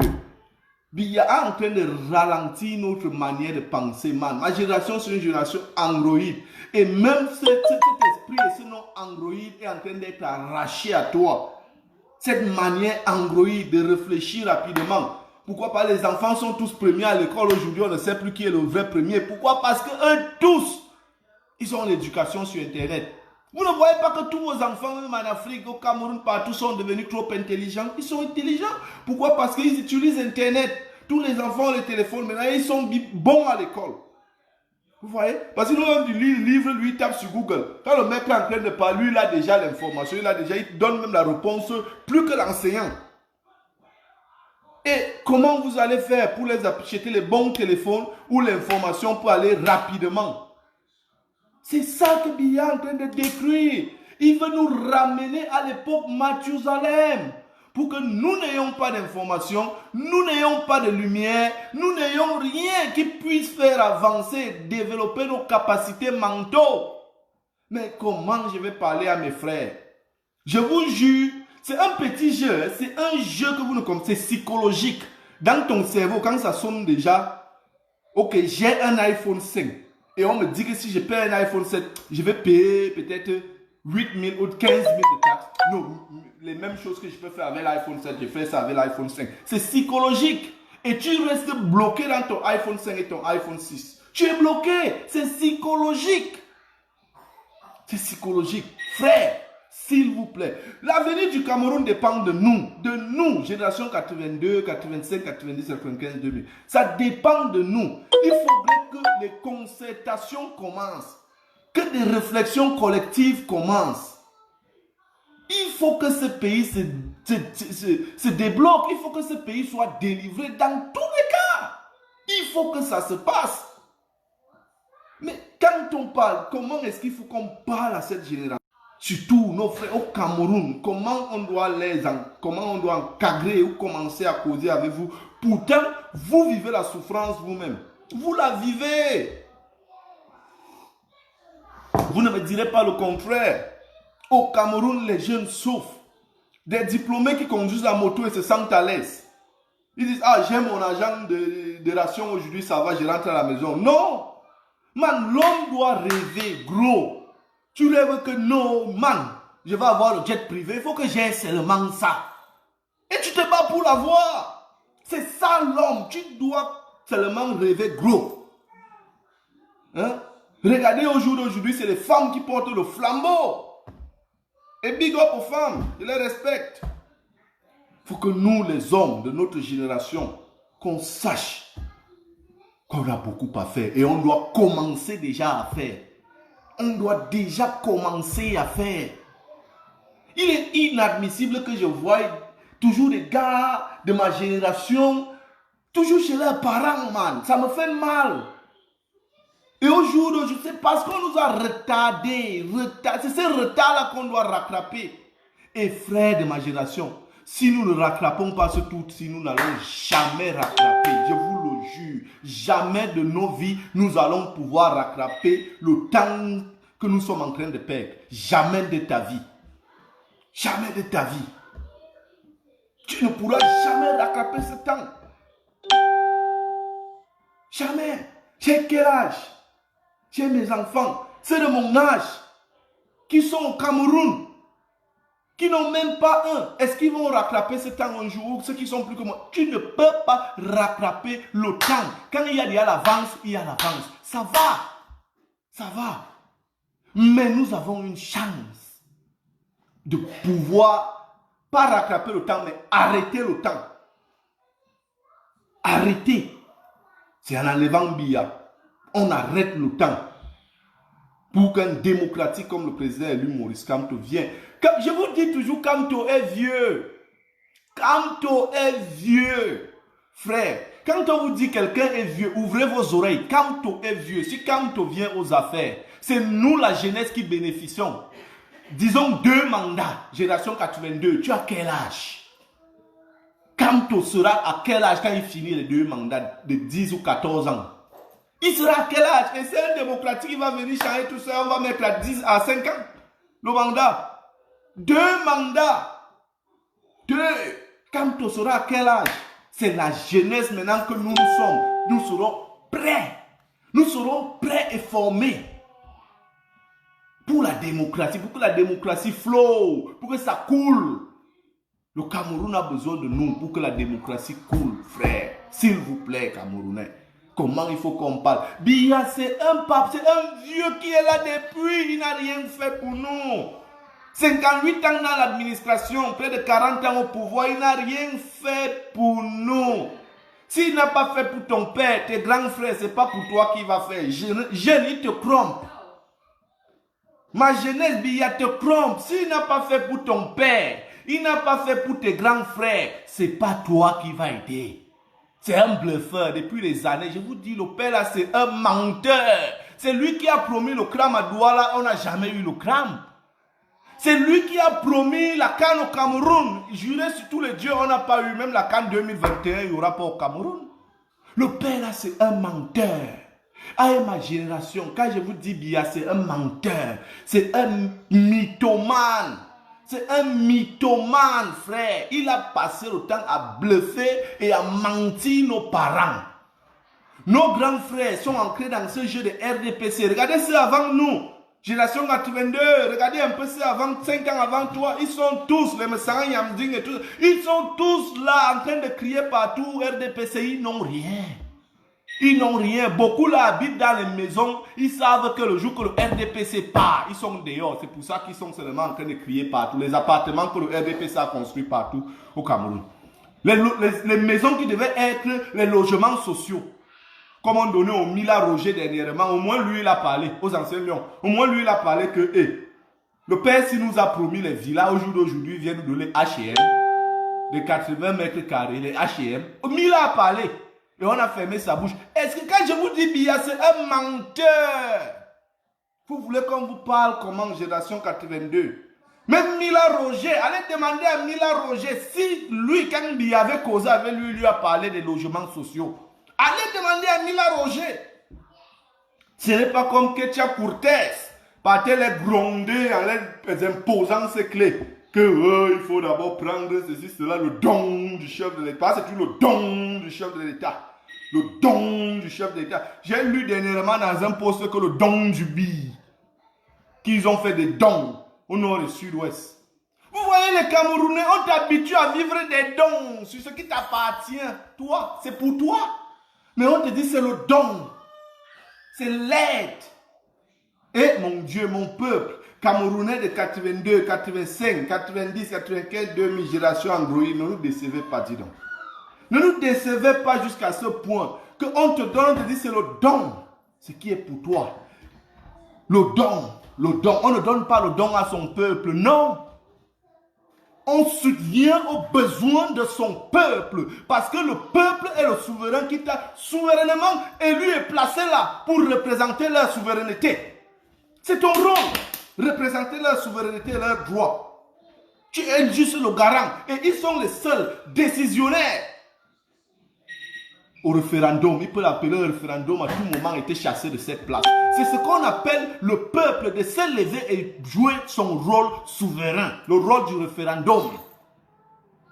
Biya est en train de ralentir notre manière de penser, man. Ma génération, c'est une génération Android. Et même cet esprit et ce nom Android est en train d'être arraché à toi. Cette manière Android de réfléchir rapidement. Pourquoi pas les enfants sont tous premiers à l'école aujourd'hui, on ne sait plus qui est le vrai premier. Pourquoi? Parce que eux tous, ils ont l'éducation sur Internet. Vous ne voyez pas que tous vos enfants, même en Afrique, au Cameroun, partout, sont devenus trop intelligents? Ils sont intelligents. Pourquoi? Parce qu'ils utilisent Internet. Tous les enfants ont les téléphones. Maintenant, ils sont bons à l'école. Vous voyez? Parce que l'un du livre, lui, il tape sur Google. Quand le mec est en train de parler, lui, il a déjà l'information. Il donne même la réponse plus que l'enseignant. Et comment vous allez faire pour les acheter les bons téléphones ou l'information pour aller rapidement? C'est ça que Biya est en train de détruire. Il veut nous ramener à l'époque Mathusalem. Pour que nous n'ayons pas d'information, nous n'ayons pas de lumière, nous n'ayons rien qui puisse faire avancer, développer nos capacités mentaux. Mais comment je vais parler à mes frères? Je vous jure, c'est un petit jeu, c'est un jeu que vous ne comprenez, c'est psychologique. Dans ton cerveau, quand ça sonne déjà, ok, j'ai un iPhone 5. Et on me dit que si je paie un iPhone 7, je vais payer peut-être 8 000 ou 15 000 de taxes. Non, les mêmes choses que je peux faire avec l'iPhone 7, je fais ça avec l'iPhone 5. C'est psychologique. Et tu restes bloqué dans ton iPhone 5 et ton iPhone 6. Tu es bloqué. C'est psychologique. C'est psychologique. Frère, s'il vous plaît. L'avenir du Cameroun dépend de nous, génération 82, 85, 90, 95, 2000. Ça dépend de nous. Il faudrait que les concertations commencent, que des réflexions collectives commencent. Il faut que ce pays se débloque, il faut que ce pays soit délivré dans tous les cas. Il faut que ça se passe. Mais quand on parle, comment est-ce qu'il faut qu'on parle à cette génération? Surtout nos frères au Cameroun, comment on doit encadrer ou commencer à causer avec vous. Pourtant, vous vivez la souffrance vous-même. Vous la vivez. Vous ne me direz pas le contraire. Au Cameroun, les jeunes souffrent. Des diplômés qui conduisent la moto et se sentent à l'aise. Ils disent, ah, j'ai mon argent de ration aujourd'hui, ça va, je rentre à la maison. Non! Man, l'homme doit rêver gros. Tu rêves que non, man, je vais avoir le jet privé, il faut que j'aie seulement ça. Et tu te bats pour l'avoir. C'est ça l'homme, tu dois seulement rêver gros. Hein? Regardez au jour d'aujourd'hui, c'est les femmes qui portent le flambeau. Et big up aux femmes, je les respecte. Il faut que nous, les hommes de notre génération, qu'on sache qu'on a beaucoup à faire. Et on doit commencer déjà à faire. On doit déjà commencer à faire. Il est inadmissible que je voie toujours des gars de ma génération, toujours chez leurs parents, man. Ça me fait mal. Et aujourd'hui, c'est parce qu'on nous a retardé. C'est ce retard-là qu'on doit rattraper. Et frères de ma génération, si nous ne rattrapons pas ce tout, si nous n'allons jamais rattraper, je vous le jure, jamais de nos vies, nous allons pouvoir rattraper le temps que nous sommes en train de perdre. Jamais de ta vie. Jamais de ta vie. Tu ne pourras jamais rattraper ce temps. Jamais. J'ai quel âge? J'ai mes enfants. C'est de mon âge. Qui sont au Cameroun. Qui n'ont même pas un. Est-ce qu'ils vont rattraper ce temps un jour? Ceux qui sont plus que moi. Tu ne peux pas rattraper le temps. Quand il y a l'avance, il y a l'avance. Ça va. Ça va. Mais nous avons une chance de pouvoir, pas rattraper le temps, mais arrêter le temps. Arrêter. C'est en enlevant Biya. On arrête le temps. Pour qu'un démocratique comme le président élu Maurice Kamto vienne. Je vous dis toujours, Kamto est vieux. Kamto est vieux. Frère, quand on vous dit quelqu'un est vieux, ouvrez vos oreilles. Kamto est vieux. Si Kamto vient aux affaires, c'est nous la jeunesse qui bénéficions. Disons 2 mandats, génération 82. Tu as quel âge? Kamto sera à quel âge quand il finit les 2 mandats de 10 ou 14 ans? Il sera à quel âge? Et c'est un démocratique qui va venir changer tout ça. On va mettre à 10 à 5 ans le mandat. 2 mandats. 2. Kamto sera à quel âge? C'est la jeunesse maintenant que nous sommes. Nous serons prêts. Nous serons prêts et formés. Pour la démocratie. Pour que la démocratie flow. Pour que ça coule. Le Cameroun a besoin de nous pour que la démocratie coule, frère. S'il vous plaît, Camerounais. Comment il faut qu'on parle? Biya, c'est un pape, c'est un vieux qui est là depuis. Il n'a rien fait pour nous. 58 ans dans l'administration, près de 40 ans au pouvoir, il n'a rien fait pour nous. S'il n'a pas fait pour ton père, tes grands frères, c'est pas pour toi qu'il va faire. Jeune, il te crompe. Ma jeunesse, Biya, te crompe. S'il n'a pas fait pour ton père, il n'a pas fait pour tes grands frères, c'est pas toi qui va aider. C'est un bluffeur depuis les années. Je vous dis, le père là, c'est un menteur. C'est lui qui a promis le cram à Douala, on n'a jamais eu le cram. C'est lui qui a promis la CAN au Cameroun. Juré sur tous les dieux, on n'a pas eu. Même la CAN 2021, il n'y aura pas au Cameroun. Le père là, c'est un menteur. Ah, ma génération, quand je vous dis Biya, c'est un menteur. C'est un mythomane. C'est un mythomane, frère. Il a passé le temps à bluffer et à mentir nos parents. Nos grands frères sont ancrés dans ce jeu de RDPC. Regardez ceux avant nous. Génération 82, regardez un peu ceux avant, 5 ans avant toi. Ils sont tous, les Messang Yamding et tout. Ils sont tous là en train de crier partout RDPC. Ils n'ont rien. Ils n'ont rien. Beaucoup là habitent dans les maisons. Ils savent que le jour que le RDPC part, ils sont dehors. C'est pour ça qu'ils sont seulement en train de crier partout. Les appartements que le RDPC a construits partout au Cameroun. Les maisons qui devaient être les logements sociaux. Comme on donnait au Mila Roger dernièrement. Au moins lui il a parlé aux anciens lions. Au moins lui il a parlé que le père s'il nous a promis les villas au jour d'aujourd'hui, il vient nous donner H&M de 80 mètres carrés. Les H&M. Mila a parlé. Et on a fermé sa bouche. Est-ce que quand je vous dis Biya, c'est un menteur? Vous voulez qu'on vous parle comment, génération 82? Même Mila Roger, allez demander à Mila Roger si lui, quand Biya avait causé avec lui, lui a parlé des logements sociaux. Allez demander à Mila Roger. Ce n'est pas comme Ketia Cortez partait les gronder en les imposant ses clés. Que il faut d'abord prendre ceci, cela, le don du chef de l'État. C'est le don du chef de l'État. Le don du chef de l'État. J'ai lu dernièrement dans un poste que le don du billet, qu'ils ont fait des dons au nord et sud-ouest. Vous voyez les Camerounais, on t'habitue à vivre des dons sur ce qui t'appartient. Toi, c'est pour toi. Mais on te dit c'est le don. C'est l'aide. Et mon Dieu, mon peuple, Camerounais de 82, 85, 90, 95, 2000, génération Android, ne nous décevez pas, dis donc. Ne nous décevez pas jusqu'à ce point qu'on te donne, on te dit c'est le don. Ce qui est pour toi. Le don, le don. On ne donne pas le don à son peuple, non. On subvient aux besoins de son peuple. Parce que le peuple est le souverain qui t'a souverainement élu et placé là pour représenter leur souveraineté. C'est ton rôle. Représenter leur souveraineté et leurs droits. Tu es juste le garant. Et ils sont les seuls décisionnaires. au référendum. Il peut l'appeler un référendum à tout moment, été chassé de cette place. C'est ce qu'on appelle le peuple de se lever et jouer son rôle souverain, le rôle du référendum.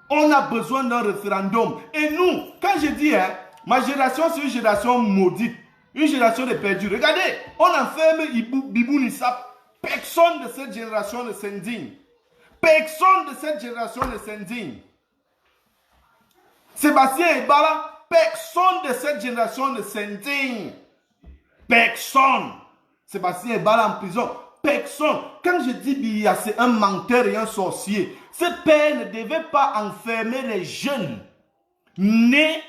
On a besoin d'un référendum. Et nous, quand je dis, ma génération, c'est une génération maudite, une génération de perdus. Regardez, on enferme Bibou Nissa. Personne de cette génération ne s'indigne. Personne de cette génération ne s'indigne. Sébastien Ebala, personne de cette génération ne s'indigne. Personne. Sébastien Ebala en prison. Personne. Quand je dis Biya, c'est un menteur et un sorcier. Ce père ne devait pas enfermer les jeunes nés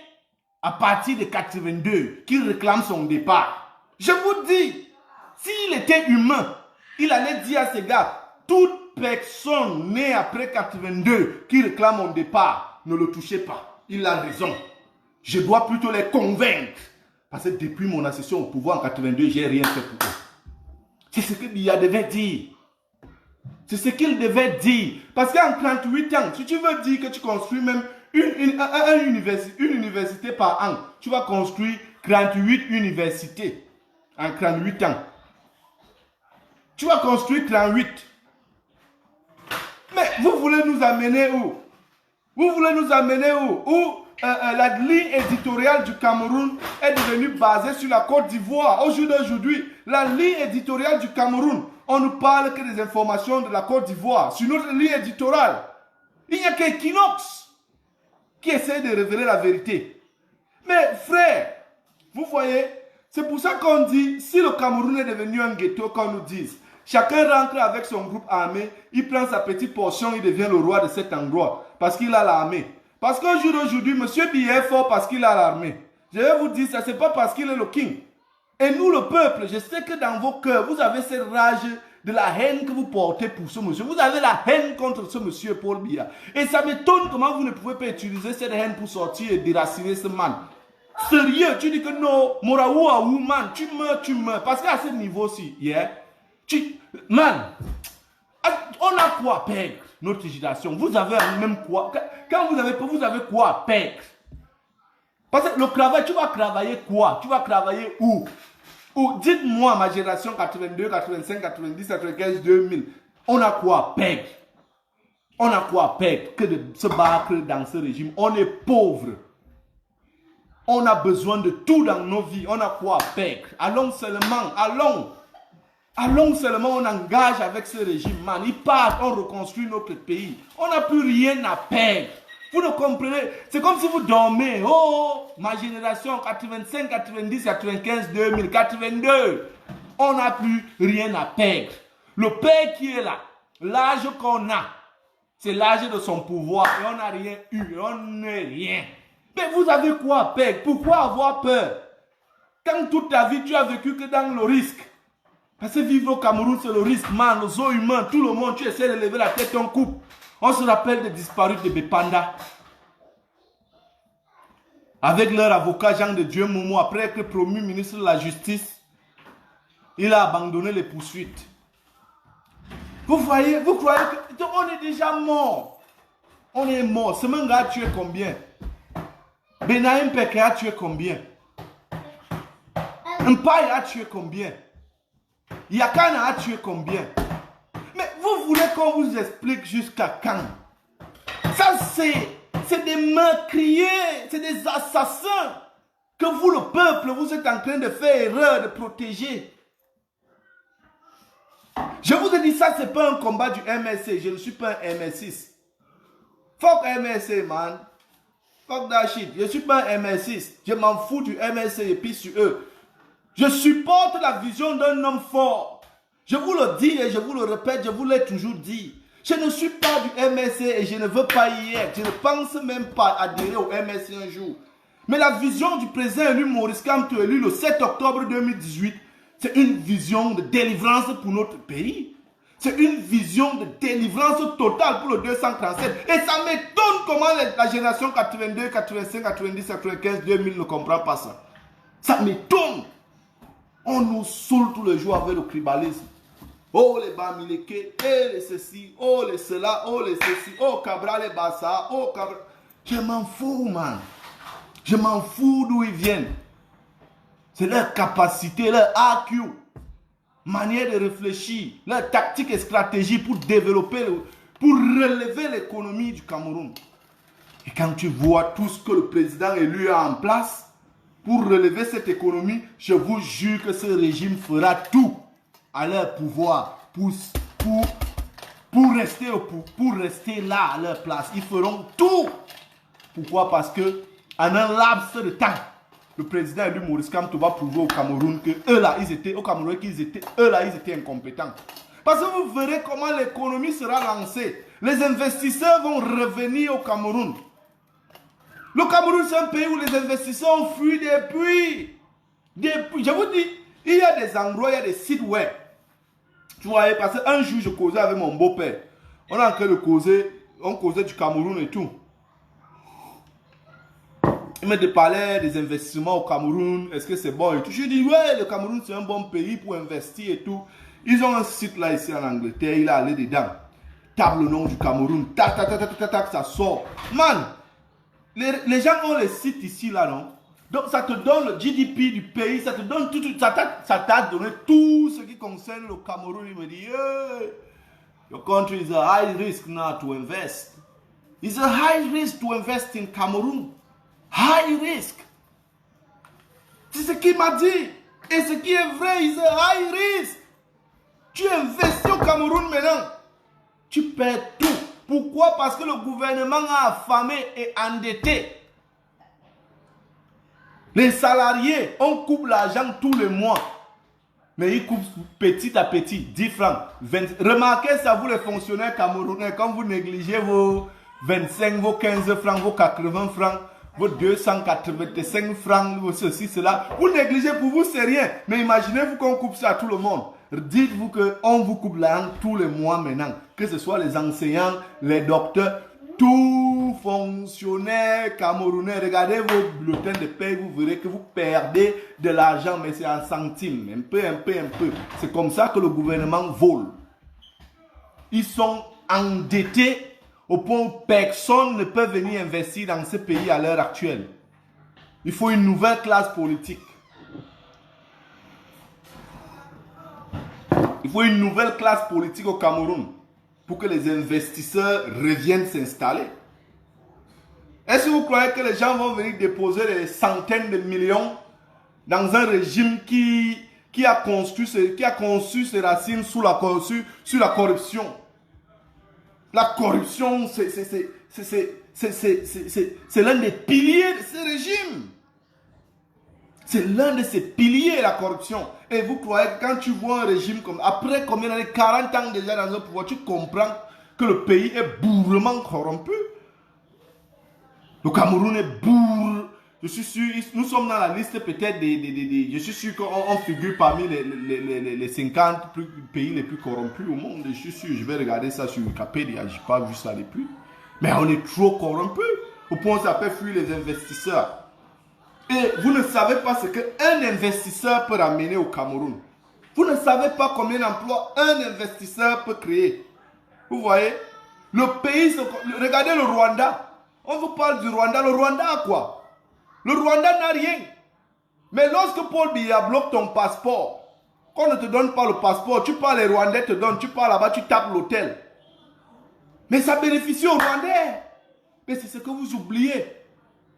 à partir de 82 qui réclament son départ. Je vous dis, s'il était humain, il allait dire à ces gars, toute personne née après 82 qui réclame mon départ, ne le touchez pas. Il a raison. Je dois plutôt les convaincre. Parce que depuis mon accession au pouvoir en 82, j'ai rien fait pour eux. C'est ce que Biya devait dire. C'est ce qu'il devait dire. Parce qu'en 38 ans, si tu veux dire que tu construis même une université par an, tu vas construire 38 universités en 38 ans. Tu vas construire 38. Mais vous voulez nous amener où? Vous voulez nous amener où? Où la ligne éditoriale du Cameroun est devenue basée sur la Côte d'Ivoire. Au jour d'aujourd'hui, la ligne éditoriale du Cameroun, on ne parle que des informations de la Côte d'Ivoire. Sur notre ligne éditoriale, il n'y a qu'Equinox qui essaie de révéler la vérité. Mais frère, vous voyez, c'est pour ça qu'on dit, si le Cameroun est devenu un ghetto, qu'on nous dise, chacun rentre avec son groupe armé, il prend sa petite portion, il devient le roi de cet endroit, parce qu'il a l'armée. Parce qu'au jour d'aujourd'hui, M. Biya est fort parce qu'il a l'armée. Je vais vous dire ça, ce n'est pas parce qu'il est le king. Et nous, le peuple, je sais que dans vos cœurs, vous avez cette rage de la haine que vous portez pour ce monsieur. Vous avez la haine contre ce monsieur Paul Biya. Et ça m'étonne comment vous ne pouvez pas utiliser cette haine pour sortir et déraciner ce man. Sérieux, tu dis que non, Moraoua ou man, tu meurs. Parce qu'à ce niveau-ci, yeah, man, on a quoi à perdre, notre génération. Vous avez même quoi. Quand vous avez quoi à perdre. Parce que le travail, tu vas travailler quoi? Tu vas travailler où? Dites-moi, ma génération 82, 85, 90, 95, 2000, on a quoi à perdre? On a quoi à perdre que de se battre dans ce régime? On est pauvre. On a besoin de tout dans nos vies. On a quoi à perdre? Allons seulement, allons seulement, on engage avec ce régime, man. Il part, on reconstruit notre pays. On n'a plus rien à perdre. Vous ne comprenez? C'est comme si vous dormez. Oh, ma génération, 85, 90, 95, 2000, 82. On n'a plus rien à perdre. Le père qui est là, l'âge qu'on a, c'est l'âge de son pouvoir. Et on n'a rien eu, on n'est rien. Mais vous avez quoi à perdre? Pourquoi avoir peur? Quand toute ta vie, tu as vécu que dans le risque. Parce que vivre au Cameroun, c'est le risque, man, le zoo humain, tout le monde, tu essaies de lever la tête, on coupe. On se rappelle des disparus de Bepanda. Avec leur avocat Jean de Dieu Momo, après être promu ministre de la Justice, il a abandonné les poursuites. Vous voyez, vous croyez qu'on est déjà mort. On est mort. Ce manga a tué combien? Benaïm Peke a tué combien? Mpaye a tué combien? Yakana a tué combien? Mais vous voulez qu'on vous explique jusqu'à quand? Ça c'est des meurtriers, c'est des assassins que vous, le peuple, vous êtes en train de faire erreur de protéger. Je vous ai dit ça, c'est pas un combat du MSC. Je ne suis pas un MS6. Fuck MSC, man. Fuck that shit. Je ne suis pas un MS6. Je m'en fous du MSC et puis sur eux. Je supporte la vision d'un homme fort. Je vous le dis et je vous le répète, je vous l'ai toujours dit. Je ne suis pas du MSC et je ne veux pas y être. Je ne pense même pas adhérer au MSC un jour. Mais la vision du président élu Maurice Kamto, élu le 7 octobre 2018, c'est une vision de délivrance pour notre pays. C'est une vision de délivrance totale pour le 237. Et ça m'étonne comment la génération 82, 85, 90, 95, 2000 ne comprend pas ça. Ça m'étonne. On nous saoule tous les jours avec le tribalisme. Oh les Bamileke, eh les ceci, oh les cela, oh les ceci, oh Cabral les Bassa, oh Cabral. Je m'en fous, man. Je m'en fous d'où ils viennent. C'est leur capacité, leur AQ, manière de réfléchir, leur tactique et stratégie pour développer, pour relever l'économie du Cameroun. Et quand tu vois tout ce que le président élu a en place pour relever cette économie, je vous jure que ce régime fera tout à leur pouvoir pour rester là à leur place. Ils feront tout. Pourquoi? Parce que en un laps de temps, le président élu Maurice Kamto va prouver au Cameroun que eux là, ils étaient incompétents. Parce que vous verrez comment l'économie sera lancée. Les investisseurs vont revenir au Cameroun. Le Cameroun, c'est un pays où les investisseurs ont fui depuis. Je vous dis, il y a des endroits, il y a des sites web. Tu vois, parce qu'un jour, je causais avec mon beau-père. On a en train de causer, on causait du Cameroun et tout. Il me parlait des investissements au Cameroun, est-ce que c'est bon et tout. Je dis, ouais, le Cameroun, c'est un bon pays pour investir et tout. Ils ont un site là, ici en Angleterre, il est allé dedans. Tape le nom du Cameroun, tac, tac, tac, tac, tac, tac, ça sort. Man, les gens ont les sites ici, là, non? Donc, ça te donne le GDP du pays, ça te donne tout, ça t'a donné tout ce qui concerne le Cameroun. Il me dit, hey, your country is a high risk now to invest. It's a high risk to invest in Cameroon. High risk. C'est ce qu'il m'a dit. Et ce qui est vrai, it's a high risk. Tu investis au Cameroun maintenant, tu perds tout. Pourquoi? Parce que le gouvernement a affamé et endetté. Les salariés, on coupe l'argent tous les mois. Mais ils coupent petit à petit, 10 francs, 20. Remarquez ça, vous les fonctionnaires camerounais, quand vous négligez vos 25, vos 15 francs, vos 80 francs, vos 285 francs, vos ceci, cela. Vous négligez, pour vous, c'est rien. Mais imaginez-vous qu'on coupe ça à tout le monde. Dites-vous qu'on vous coupe l'argent tous les mois maintenant. Que ce soit les enseignants, les docteurs, tout fonctionnaire camerounais. Regardez vos bulletins de paie, vous verrez que vous perdez de l'argent, mais c'est en centimes. Un peu. C'est comme ça que le gouvernement vole. Ils sont endettés au point où personne ne peut venir investir dans ce pays à l'heure actuelle. Il faut une nouvelle classe politique. Il faut une nouvelle classe politique au Cameroun pour que les investisseurs reviennent s'installer. Est-ce que vous croyez que les gens vont venir déposer des centaines de millions dans un régime qui a conçu ses racines sur la corruption? La corruption, c'est l'un des piliers de ce régime. C'est l'un de ces piliers, la corruption. Et vous croyez que quand tu vois un régime comme... Après combien d'années, 40 ans déjà dans le pouvoir, tu comprends que le pays est bourrement corrompu. Le Cameroun est bourre. Je suis sûr, nous sommes dans la liste peut-être je suis sûr qu'on figure parmi les 50 pays les plus corrompus au monde. Je suis sûr, je vais regarder ça sur Wikipédia, je n'ai pas vu ça depuis. Mais on est trop corrompus. Au point où ça peut fuir les investisseurs. Et vous ne savez pas ce qu'un investisseur peut ramener au Cameroun. Vous ne savez pas combien d'emplois un investisseur peut créer. Vous voyez? Le pays, regardez le Rwanda. On vous parle du Rwanda. Le Rwanda a quoi? Le Rwanda n'a rien. Mais lorsque Paul Biya bloque ton passeport, qu'on ne te donne pas le passeport, tu parles, les Rwandais te donnent, tu pars là-bas, tu tapes l'hôtel. Mais ça bénéficie aux Rwandais. Mais c'est ce que vous oubliez.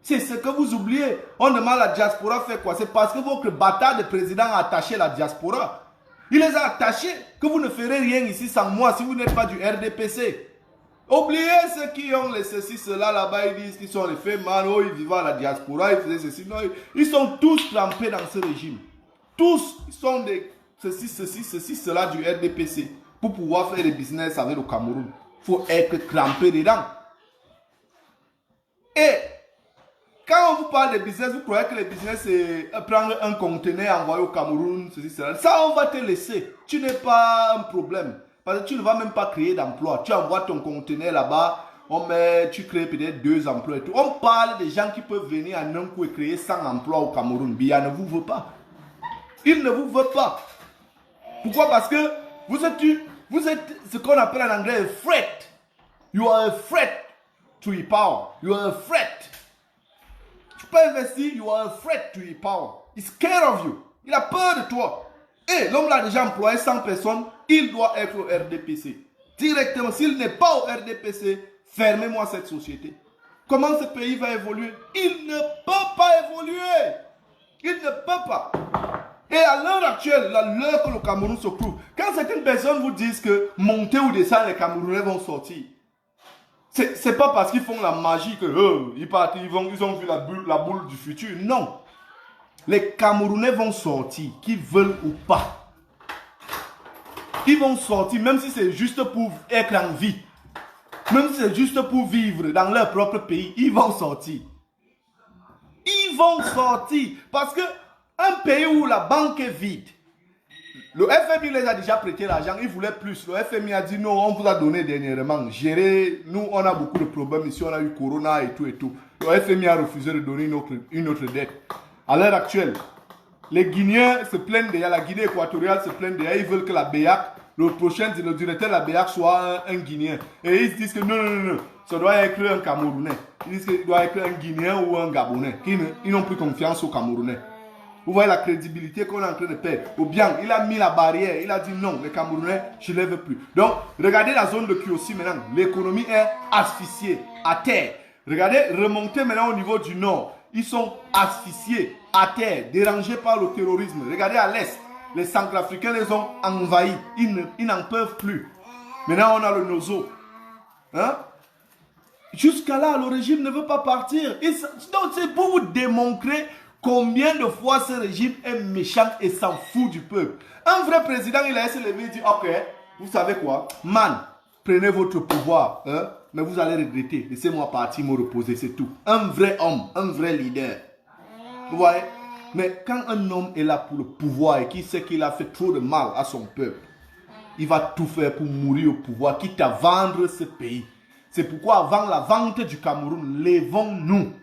C'est ce que vous oubliez. On demande à la diaspora fait quoi? C'est parce que votre bâtard de président a attaché la diaspora. Il les a attachés que vous ne ferez rien ici sans moi si vous n'êtes pas du RDPC. Oubliez ceux qui ont les ceci, cela là-bas, ils disent qu'ils sont les faits mal, oh, ils vivent à la diaspora, ils faisaient ceci. Non, ils sont tous trempés dans ce régime. Tous, ils sont des ceci, cela du RDPC. Pour pouvoir faire des business avec le Cameroun, il faut être trempé dedans. Et quand on vous parle de business, vous croyez que le business c'est prendre un conteneur, envoyer au Cameroun, ceci, cela. Ça, on va te laisser. Tu n'es pas un problème. Parce que tu ne vas même pas créer d'emploi. Tu envoies ton conteneur là-bas, tu crées peut-être 2 emplois et tout. On parle des gens qui peuvent venir en un coup et créer 100 emplois au Cameroun. Biya ne vous veut pas. Il ne vous veut pas. Pourquoi? Parce que vous êtes ce qu'on appelle en anglais un threat. You are a threat to your power. You are a threat. pas investi, you are afraid to your power. He's scared of you. Il a peur de toi. Et l'homme l'a déjà employé 100 personnes, il doit être au RDPC. Directement, s'il n'est pas au RDPC, fermez-moi cette société. Comment ce pays va évoluer? Il ne peut pas évoluer. Il ne peut pas. Et à l'heure actuelle, l'heure que le Cameroun se trouve, quand certaines personnes vous disent que monter ou descendre, les Camerounais vont sortir, c'est pas parce qu'ils font la magie que ils partent, ils ont vu la boule du futur. Non. Les Camerounais vont sortir, qu'ils veulent ou pas. Ils vont sortir, même si c'est juste pour être en vie. Même si c'est juste pour vivre dans leur propre pays, ils vont sortir. Ils vont sortir. Parce que un pays où la banque est vide, le FMI les a déjà prêté l'argent, ils voulaient plus. Le FMI a dit non, on vous a donné dernièrement. Gérez, nous on a beaucoup de problèmes ici, on a eu Corona et tout et tout. Le FMI a refusé de donner une autre dette. À l'heure actuelle, les Guinéens se plaignent déjà, la Guinée équatoriale se plaignent déjà, ils veulent que la BEAC, le directeur de la BEAC soit un Guinéen. Et ils se disent que non, ça doit être un Camerounais. Ils disent qu'il doit être un Guinéen ou un Gabonais. Ils n'ont plus confiance aux Camerounais. Vous voyez la crédibilité qu'on est en train de perdre. Ou bien, il a mis la barrière, il a dit non, les Camerounais, je ne les veux plus. Donc, regardez la zone de Kiossi maintenant. L'économie est asphyxiée, à terre. Regardez, remontez maintenant au niveau du nord. Ils sont asphyxiés, à terre, dérangés par le terrorisme. Regardez à l'est, les Centrafricains les ont envahis. Ils n'en peuvent plus. Maintenant, on a le Nozo. Hein? Jusqu'à là, le régime ne veut pas partir. Donc, c'est pour vous démontrer combien de fois ce régime est méchant et s'en fout du peuple. Un vrai président, il a se lever et dit, ok, vous savez quoi, man, prenez votre pouvoir, hein, mais vous allez regretter. Laissez-moi partir, me reposer, c'est tout. Un vrai homme, un vrai leader. Vous voyez? Mais quand un homme est là pour le pouvoir et qu'il sait qu'il a fait trop de mal à son peuple, il va tout faire pour mourir au pouvoir, quitte à vendre ce pays. C'est pourquoi avant la vente du Cameroun, levons-nous.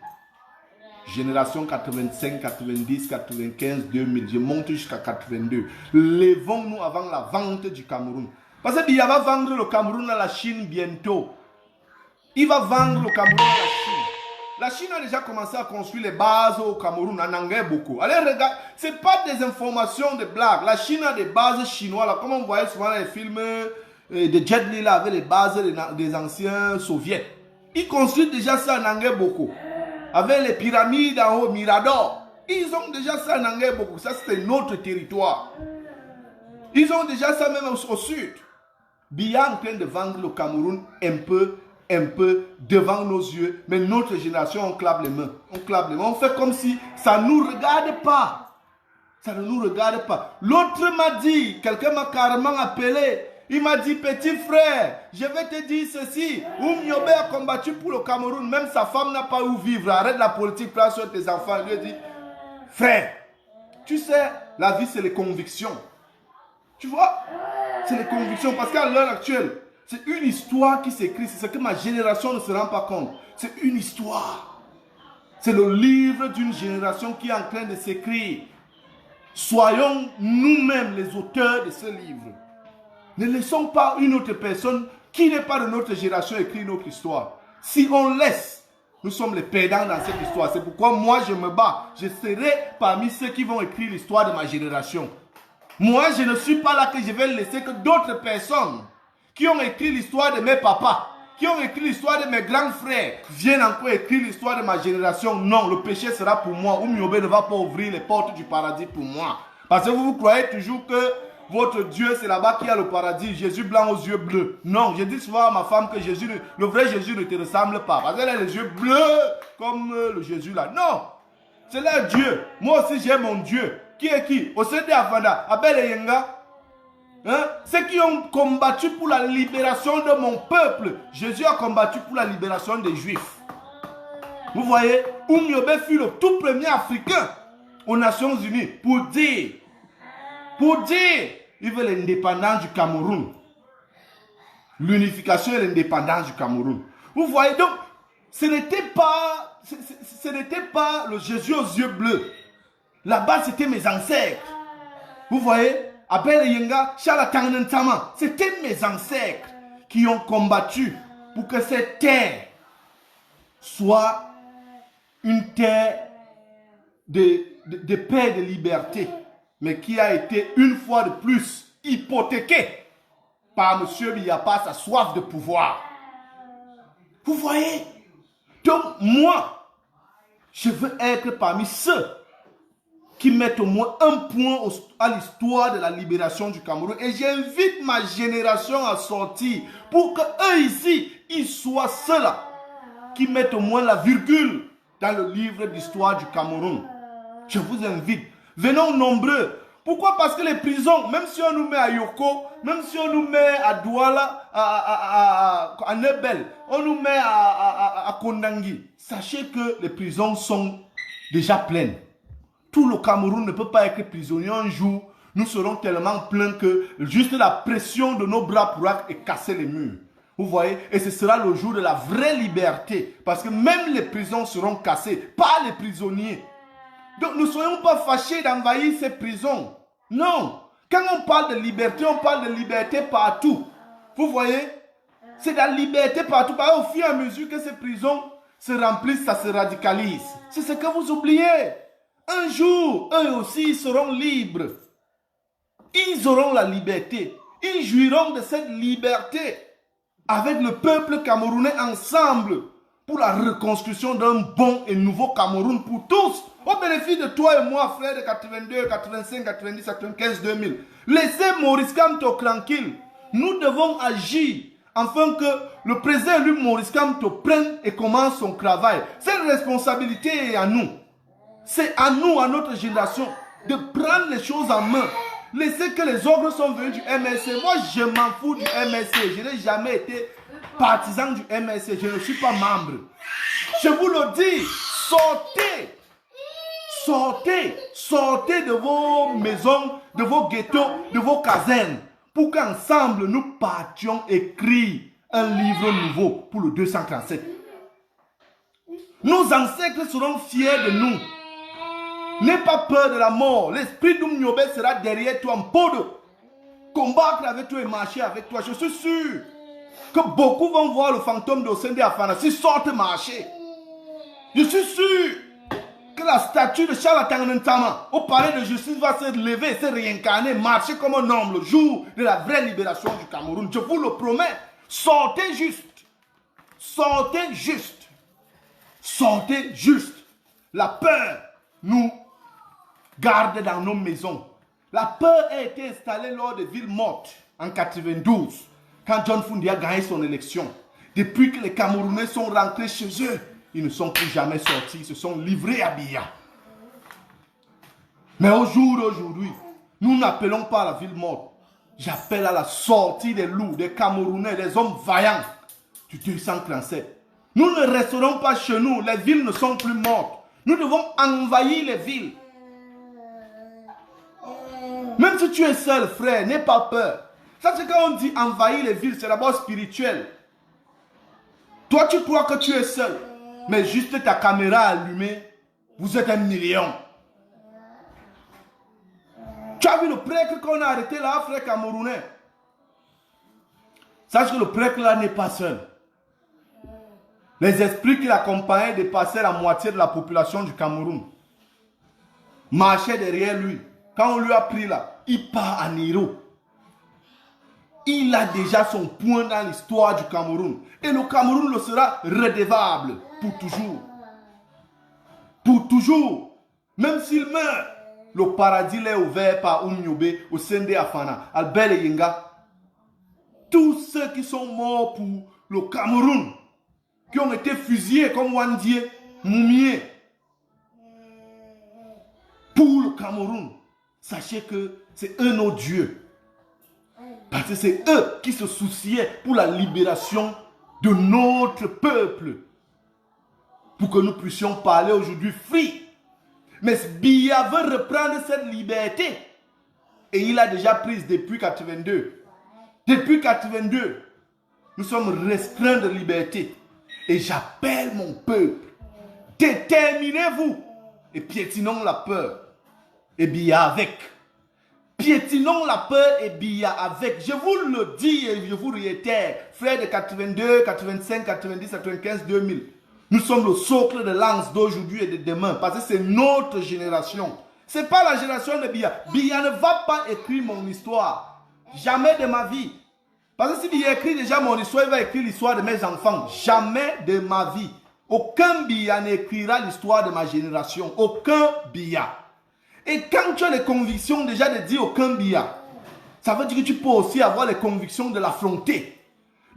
Génération 85, 90, 95, 2000, je monte jusqu'à 82. Levons-nous avant la vente du Cameroun. Parce qu'il va vendre le Cameroun à la Chine bientôt. Il va vendre le Cameroun à la Chine. La Chine a déjà commencé à construire les bases au Cameroun, en anglais beaucoup. Allez, regarde, ce n'est pas des informations de blagues. La Chine a des bases chinoises, là, comme on voyait souvent dans les films de Jet Li, là, avec les bases des anciens soviets. Ils construisent déjà ça en anglais beaucoup. Avec les pyramides en haut, Mirador. Ils ont déjà ça en anglais beaucoup. Ça, c'est notre territoire. Ils ont déjà ça même au sud. Biya en train de vendre le Cameroun un peu devant nos yeux. Mais notre génération, on clappe les mains. On clappe les mains. On fait comme si ça ne nous regarde pas. Ça ne nous regarde pas. L'autre m'a dit, quelqu'un m'a carrément appelé. Il m'a dit, petit frère, je vais te dire ceci. Oumniobé a combattu pour le Cameroun. Même sa femme n'a pas eu vivre. Arrête la politique, place sur tes enfants. Il lui a dit, frère, tu sais, la vie, c'est les convictions. Tu vois? C'est les convictions. Parce qu'à l'heure actuelle, c'est une histoire qui s'écrit. C'est ce que ma génération ne se rend pas compte. C'est une histoire. C'est le livre d'une génération qui est en train de s'écrire. Soyons nous-mêmes les auteurs de ce livre. Ne laissons pas une autre personne qui n'est pas de notre génération écrire notre histoire. Si on laisse, nous sommes les perdants dans cette histoire. C'est pourquoi moi je me bats. Je serai parmi ceux qui vont écrire l'histoire de ma génération. Moi je ne suis pas là que je vais laisser que d'autres personnes qui ont écrit l'histoire de mes papas, qui ont écrit l'histoire de mes grands frères, viennent encore écrire l'histoire de ma génération. Non, le péché sera pour moi. Oumniobé ne va pas ouvrir les portes du paradis pour moi. Parce que vous croyez toujours que votre Dieu, c'est là-bas qu'il y a le paradis. Jésus blanc aux yeux bleus. Non, je dis souvent à ma femme que le vrai Jésus ne te ressemble pas. Parce qu'elle a les yeux bleus comme le Jésus là. Non, c'est leur Dieu. Moi aussi, j'ai mon Dieu. Qui est qui? Osede Afanda, Abel et Yenga. Hein? Ceux qui ont combattu pour la libération de mon peuple. Jésus a combattu pour la libération des Juifs. Vous voyez, Oumniobé fut le tout premier Africain aux Nations Unies pour dire, il veut l'indépendance du Cameroun. L'unification et l'indépendance du Cameroun. Vous voyez donc, ce n'était pas le Jésus aux yeux bleus. Là-bas, c'était mes ancêtres. Vous voyez, Abel Yenga, Chala Tangnentama, c'était mes ancêtres qui ont combattu pour que cette terre soit une terre de paix et de liberté, mais qui a été une fois de plus hypothéqué par M. Biapa, sa soif de pouvoir. Vous voyez? Donc moi, je veux être parmi ceux qui mettent au moins un point à l'histoire de la libération du Cameroun. Et j'invite ma génération à sortir pour qu'eux ici, ils soient ceux-là qui mettent au moins la virgule dans le livre d'histoire du Cameroun. Je vous invite. Venons nombreux. Pourquoi? Parce que les prisons, même si on nous met à Yoko, même si on nous met à Douala, à Nebel, on nous met à Kondangi, sachez que les prisons sont déjà pleines. Tout le Cameroun ne peut pas être prisonnier un jour. Nous serons tellement pleins que juste la pression de nos bras pourra casser les murs. Vous voyez? Et ce sera le jour de la vraie liberté. Parce que même les prisons seront cassées par les prisonniers. Donc ne soyons pas fâchés d'envahir ces prisons. Non. Quand on parle de liberté, on parle de liberté partout. Vous voyez? C'est de la liberté partout. Parce qu'au fur et à mesure que ces prisons se remplissent, ça se radicalise. C'est ce que vous oubliez. Un jour, eux aussi seront libres. Ils auront la liberté. Ils jouiront de cette liberté avec le peuple camerounais ensemble pour la reconstruction d'un bon et nouveau Cameroun pour tous, au bénéfice de toi et moi, frères de 82, 85, 90, 95, 2000. Laissez Maurice Kamto tranquille. Nous devons agir afin que le président lui, Maurice Kamto, prenne et commence son travail. Cette responsabilité est à nous. C'est à nous, à notre génération, de prendre les choses en main. Laissez que les ogres sont venus du MSC. Moi, je m'en fous du MSC. Je n'ai jamais été partisan du MSC. Je ne suis pas membre. Je vous le dis, sortez. Sortez. Sortez de vos maisons, de vos ghettos, de vos casernes. Pour qu'ensemble, nous partions écrire un livre nouveau pour le 237. Nos ancêtres seront fiers de nous. N'aie pas peur de la mort. L'esprit d'Oumniobé sera derrière toi en podo. Combattre avec toi et marcher avec toi. Je suis sûr que beaucoup vont voir le fantôme de Osende Afana s'ils sortent marcher. Je suis sûr que la statue de Charles Atanantama au palais de justice va se lever, se réincarner, marcher comme un homme le jour de la vraie libération du Cameroun. Je vous le promets. Sortez juste. Sortez juste. Sortez juste. La peur nous garde dans nos maisons. La peur a été installée lors des villes mortes en 92, quand John Fundi a gagné son élection. Depuis que les Camerounais sont rentrés chez eux, ils ne sont plus jamais sortis, ils se sont livrés à Biya. Mais au jour d'aujourd'hui, nous n'appelons pas à la ville morte. J'appelle à la sortie des loups, des Camerounais, des hommes vaillants du 237. Nous ne resterons pas chez nous, les villes ne sont plus mortes. Nous devons envahir les villes. Même si tu es seul, frère, n'aie pas peur. Ça, c'est quand on dit envahir les villes, c'est d'abord spirituel. Toi, tu crois que tu es seul, mais juste ta caméra allumée, vous êtes 1 million. Tu as vu le prêtre qu'on a arrêté là, frère camerounais? Sache que le prêtre là n'est pas seul. Les esprits qui l'accompagnaient dépassaient la moitié de la population du Cameroun. Marchaient derrière lui. Quand on lui a pris là, il part à Niro. Il a déjà son point dans l'histoire du Cameroun. Et le Cameroun le sera redevable pour toujours. Pour toujours. Même s'il meurt, le paradis l'est ouvert par Oumniobé, Osende Afana, Albert Yenga. Tous ceux qui sont morts pour le Cameroun, qui ont été fusillés comme Wandie, Moumié, pour le Cameroun. Sachez que c'est eux nos dieux. Parce que c'est eux qui se souciaient pour la libération de notre peuple. Pour que nous puissions parler aujourd'hui free. Mais Biya veut reprendre cette liberté. Et il a déjà prise depuis 82. Depuis 82, nous sommes restreints de liberté. Et j'appelle mon peuple. Déterminez-vous. Et piétinons la peur. Et Biya avec. Piétinons la peur et Biya avec. Je vous le dis et je vous réitère. Frères de 82, 85, 90, 95, 2000. Nous sommes le socle de lance d'aujourd'hui et de demain parce que c'est notre génération. Ce n'est pas la génération de Biya. Biya ne va pas écrire mon histoire. Jamais de ma vie. Parce que si Biya écrit déjà mon histoire, il va écrire l'histoire de mes enfants. Jamais de ma vie. Aucun Biya n'écrira l'histoire de ma génération. Aucun Biya. Et quand tu as les convictions déjà de dire aucun Biya, ça veut dire que tu peux aussi avoir les convictions de l'affronter.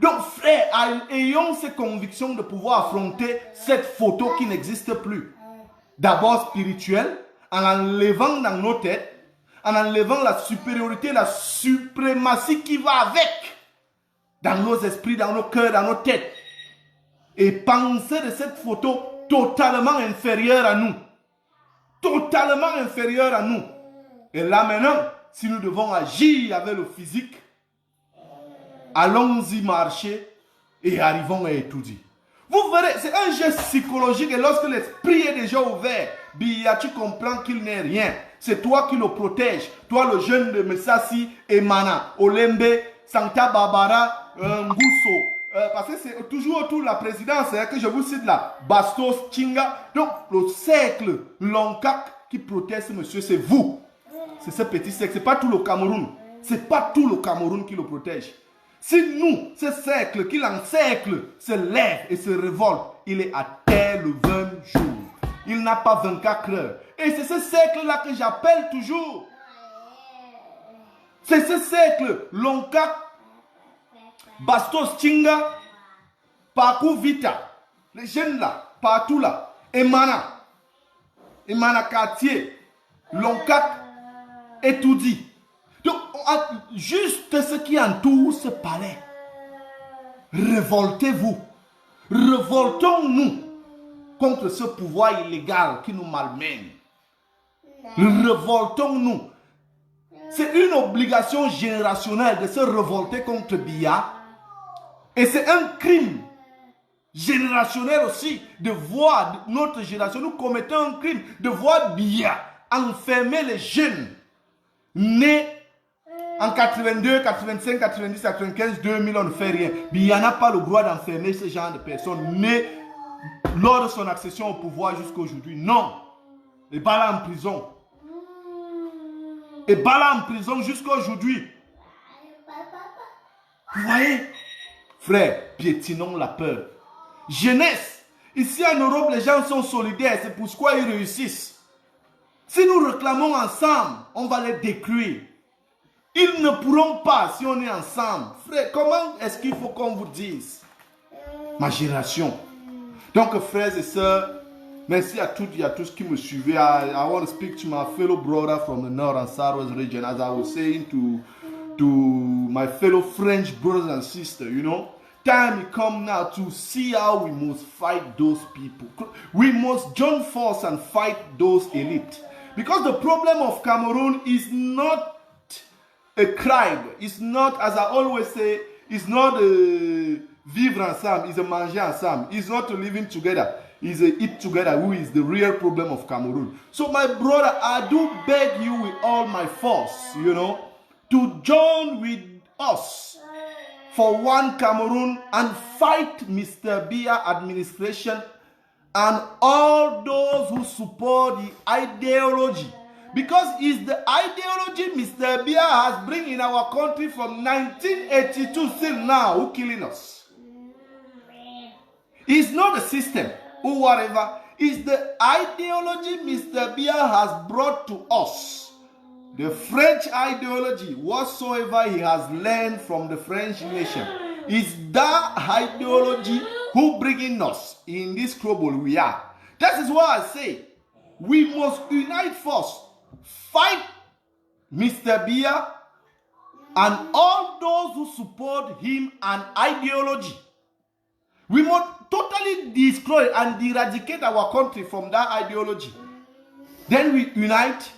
Donc frère, ayons ces convictions de pouvoir affronter cette photo qui n'existe plus. D'abord spirituelle, en enlevant dans nos têtes, en enlevant la supériorité, la suprématie qui va avec, dans nos esprits, dans nos cœurs, dans nos têtes. Et penser de cette photo totalement inférieure à nous. Totalement inférieure à nous. Et là maintenant, si nous devons agir avec le physique, allons-y marcher et arrivons à étudier. Vous verrez, c'est un geste psychologique et lorsque l'esprit est déjà ouvert, Biya, tu comprends qu'il n'est rien. C'est toi qui le protèges. Toi, le jeune de Messassi, Emana, Olembe, Santa Barbara, Ngusso. Parce que c'est toujours autour de la présidence que je vous cite là. Bastos, Chinga. Donc, le cercle, l'Onkak qui protège ce monsieur, c'est vous. C'est ce petit cercle. Ce n'est pas tout le Cameroun. Ce n'est pas tout le Cameroun qui le protège. Si nous, ce cercle qui l'encercle, se lève et se révolte, il est à terre le 20 jours. Il n'a pas 24 heures. Et c'est ce cercle-là que j'appelle toujours. C'est ce cercle, Lonka, Bastos Chinga, Pakou Vita, les jeunes là, partout là, Emana Quartier, Lonka, et tout dit. Donc, juste ce qui entoure ce palais. Révoltez-vous. Révoltons-nous contre ce pouvoir illégal qui nous malmène. Révoltons-nous. C'est une obligation générationnelle de se révolter contre Biya. Et c'est un crime générationnel aussi de voir notre génération. Nous commettons un crime de voir Biya enfermer les jeunes nés en 82, 85, 90, 95, 2000, on ne fait rien. Biya n'a pas le droit d'enfermer ce genre de personnes nées lors de son accession au pouvoir jusqu'à aujourd'hui. Non. Et Bala en prison. Et Bala en prison jusqu'à aujourd'hui. Vous voyez? Frère, piétinons la peur. Jeunesse. Ici en Europe, les gens sont solidaires. C'est pourquoi ils réussissent. Si nous réclamons ensemble, on va les détruire. Ils ne pourront pas si on est ensemble. Frère, comment est-ce qu'il faut qu'on vous dise? Ma génération. Donc, frères et sœurs, merci à toutes et à tous qui me suivaient. I want to speak to my fellow brother from the North and Southwest region, as I was saying to my fellow French brothers and sisters, you know. Time will come now to see how we must fight those people. We must join force and fight those elite. Because the problem of Cameroon is not a crime. It's not, as I always say, it's not vivre ensemble, it's a manger ensemble. It's not living together, it's a eat together, who is the real problem of Cameroon. So my brother, I do beg you with all my force, you know, to join with us for one Cameroon and fight Mr. Biya administration and all those who support the ideology. Because it's the ideology Mr. Biya has bring in our country from 1982 till now who killing us. It's not the system or whatever. It's the ideology Mr. Biya has brought to us. The French ideology, whatsoever he has learned from the French nation, is that ideology who bringing us in this trouble we are. That is why I say we must unite first. Fight Mr. Biya and all those who support him and ideology. We must totally destroy and eradicate our country from that ideology. Then we unite,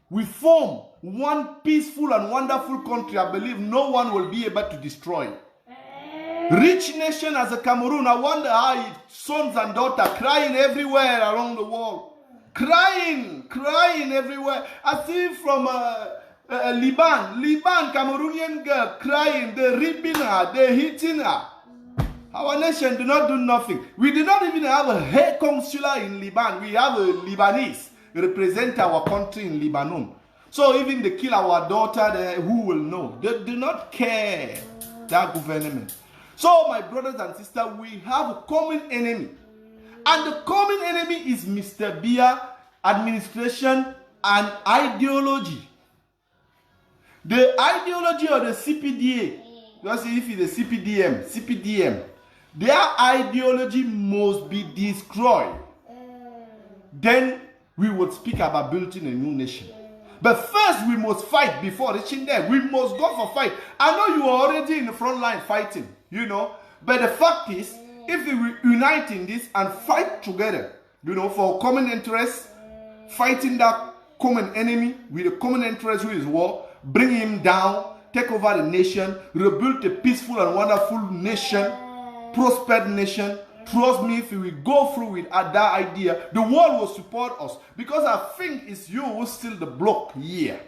we form one peaceful and wonderful country. I believe no one will be able to destroy. Rich nation as a Cameroon, I wonder how its sons and daughters crying everywhere around the world. Crying everywhere. I see from Liban, Cameroonian girl crying, they're ripping her, they're hitting her. Our nation do not do nothing. We do not even have a consular in Lebanon. We have a Lebanese represent our country in Lebanon. So even they kill our daughter there, who will know? They do not care, that government. So my brothers and sisters, we have a common enemy. And the common enemy is Mr. Biya, administration, and ideology. The ideology of the CPDA, just if it's the CPDM, their ideology must be destroyed. Then we would speak about building a new nation. But first we must fight before reaching there. We must go for fight. I know you are already in the front line fighting, you know. But the fact is, if we unite in this and fight together, you know, for common interest, fighting that common enemy with a common interest who is war, bring him down, take over the nation, rebuild a peaceful and wonderful nation, prospered nation. Trust me, if we go through with that idea, the world will support us. Because I think it's you who still the block here.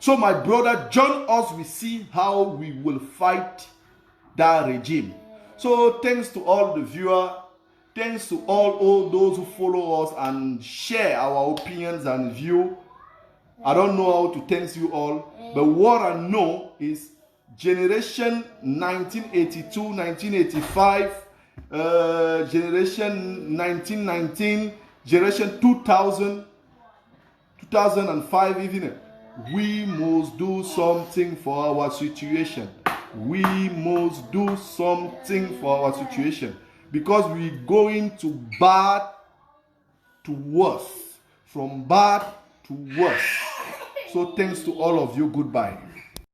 So my brother, join us, we see how we will fight that regime. So thanks to all the viewers, thanks to all those who follow us and share our opinions and view. I don't know how to thank you all, but what I know is generation 1982, 1985, generation 1919, generation 2000, 2005 even. We must do something for our situation. We must do something for our situation. Because we're going to bad to worse. From bad to worse. So thanks to all of you. Goodbye.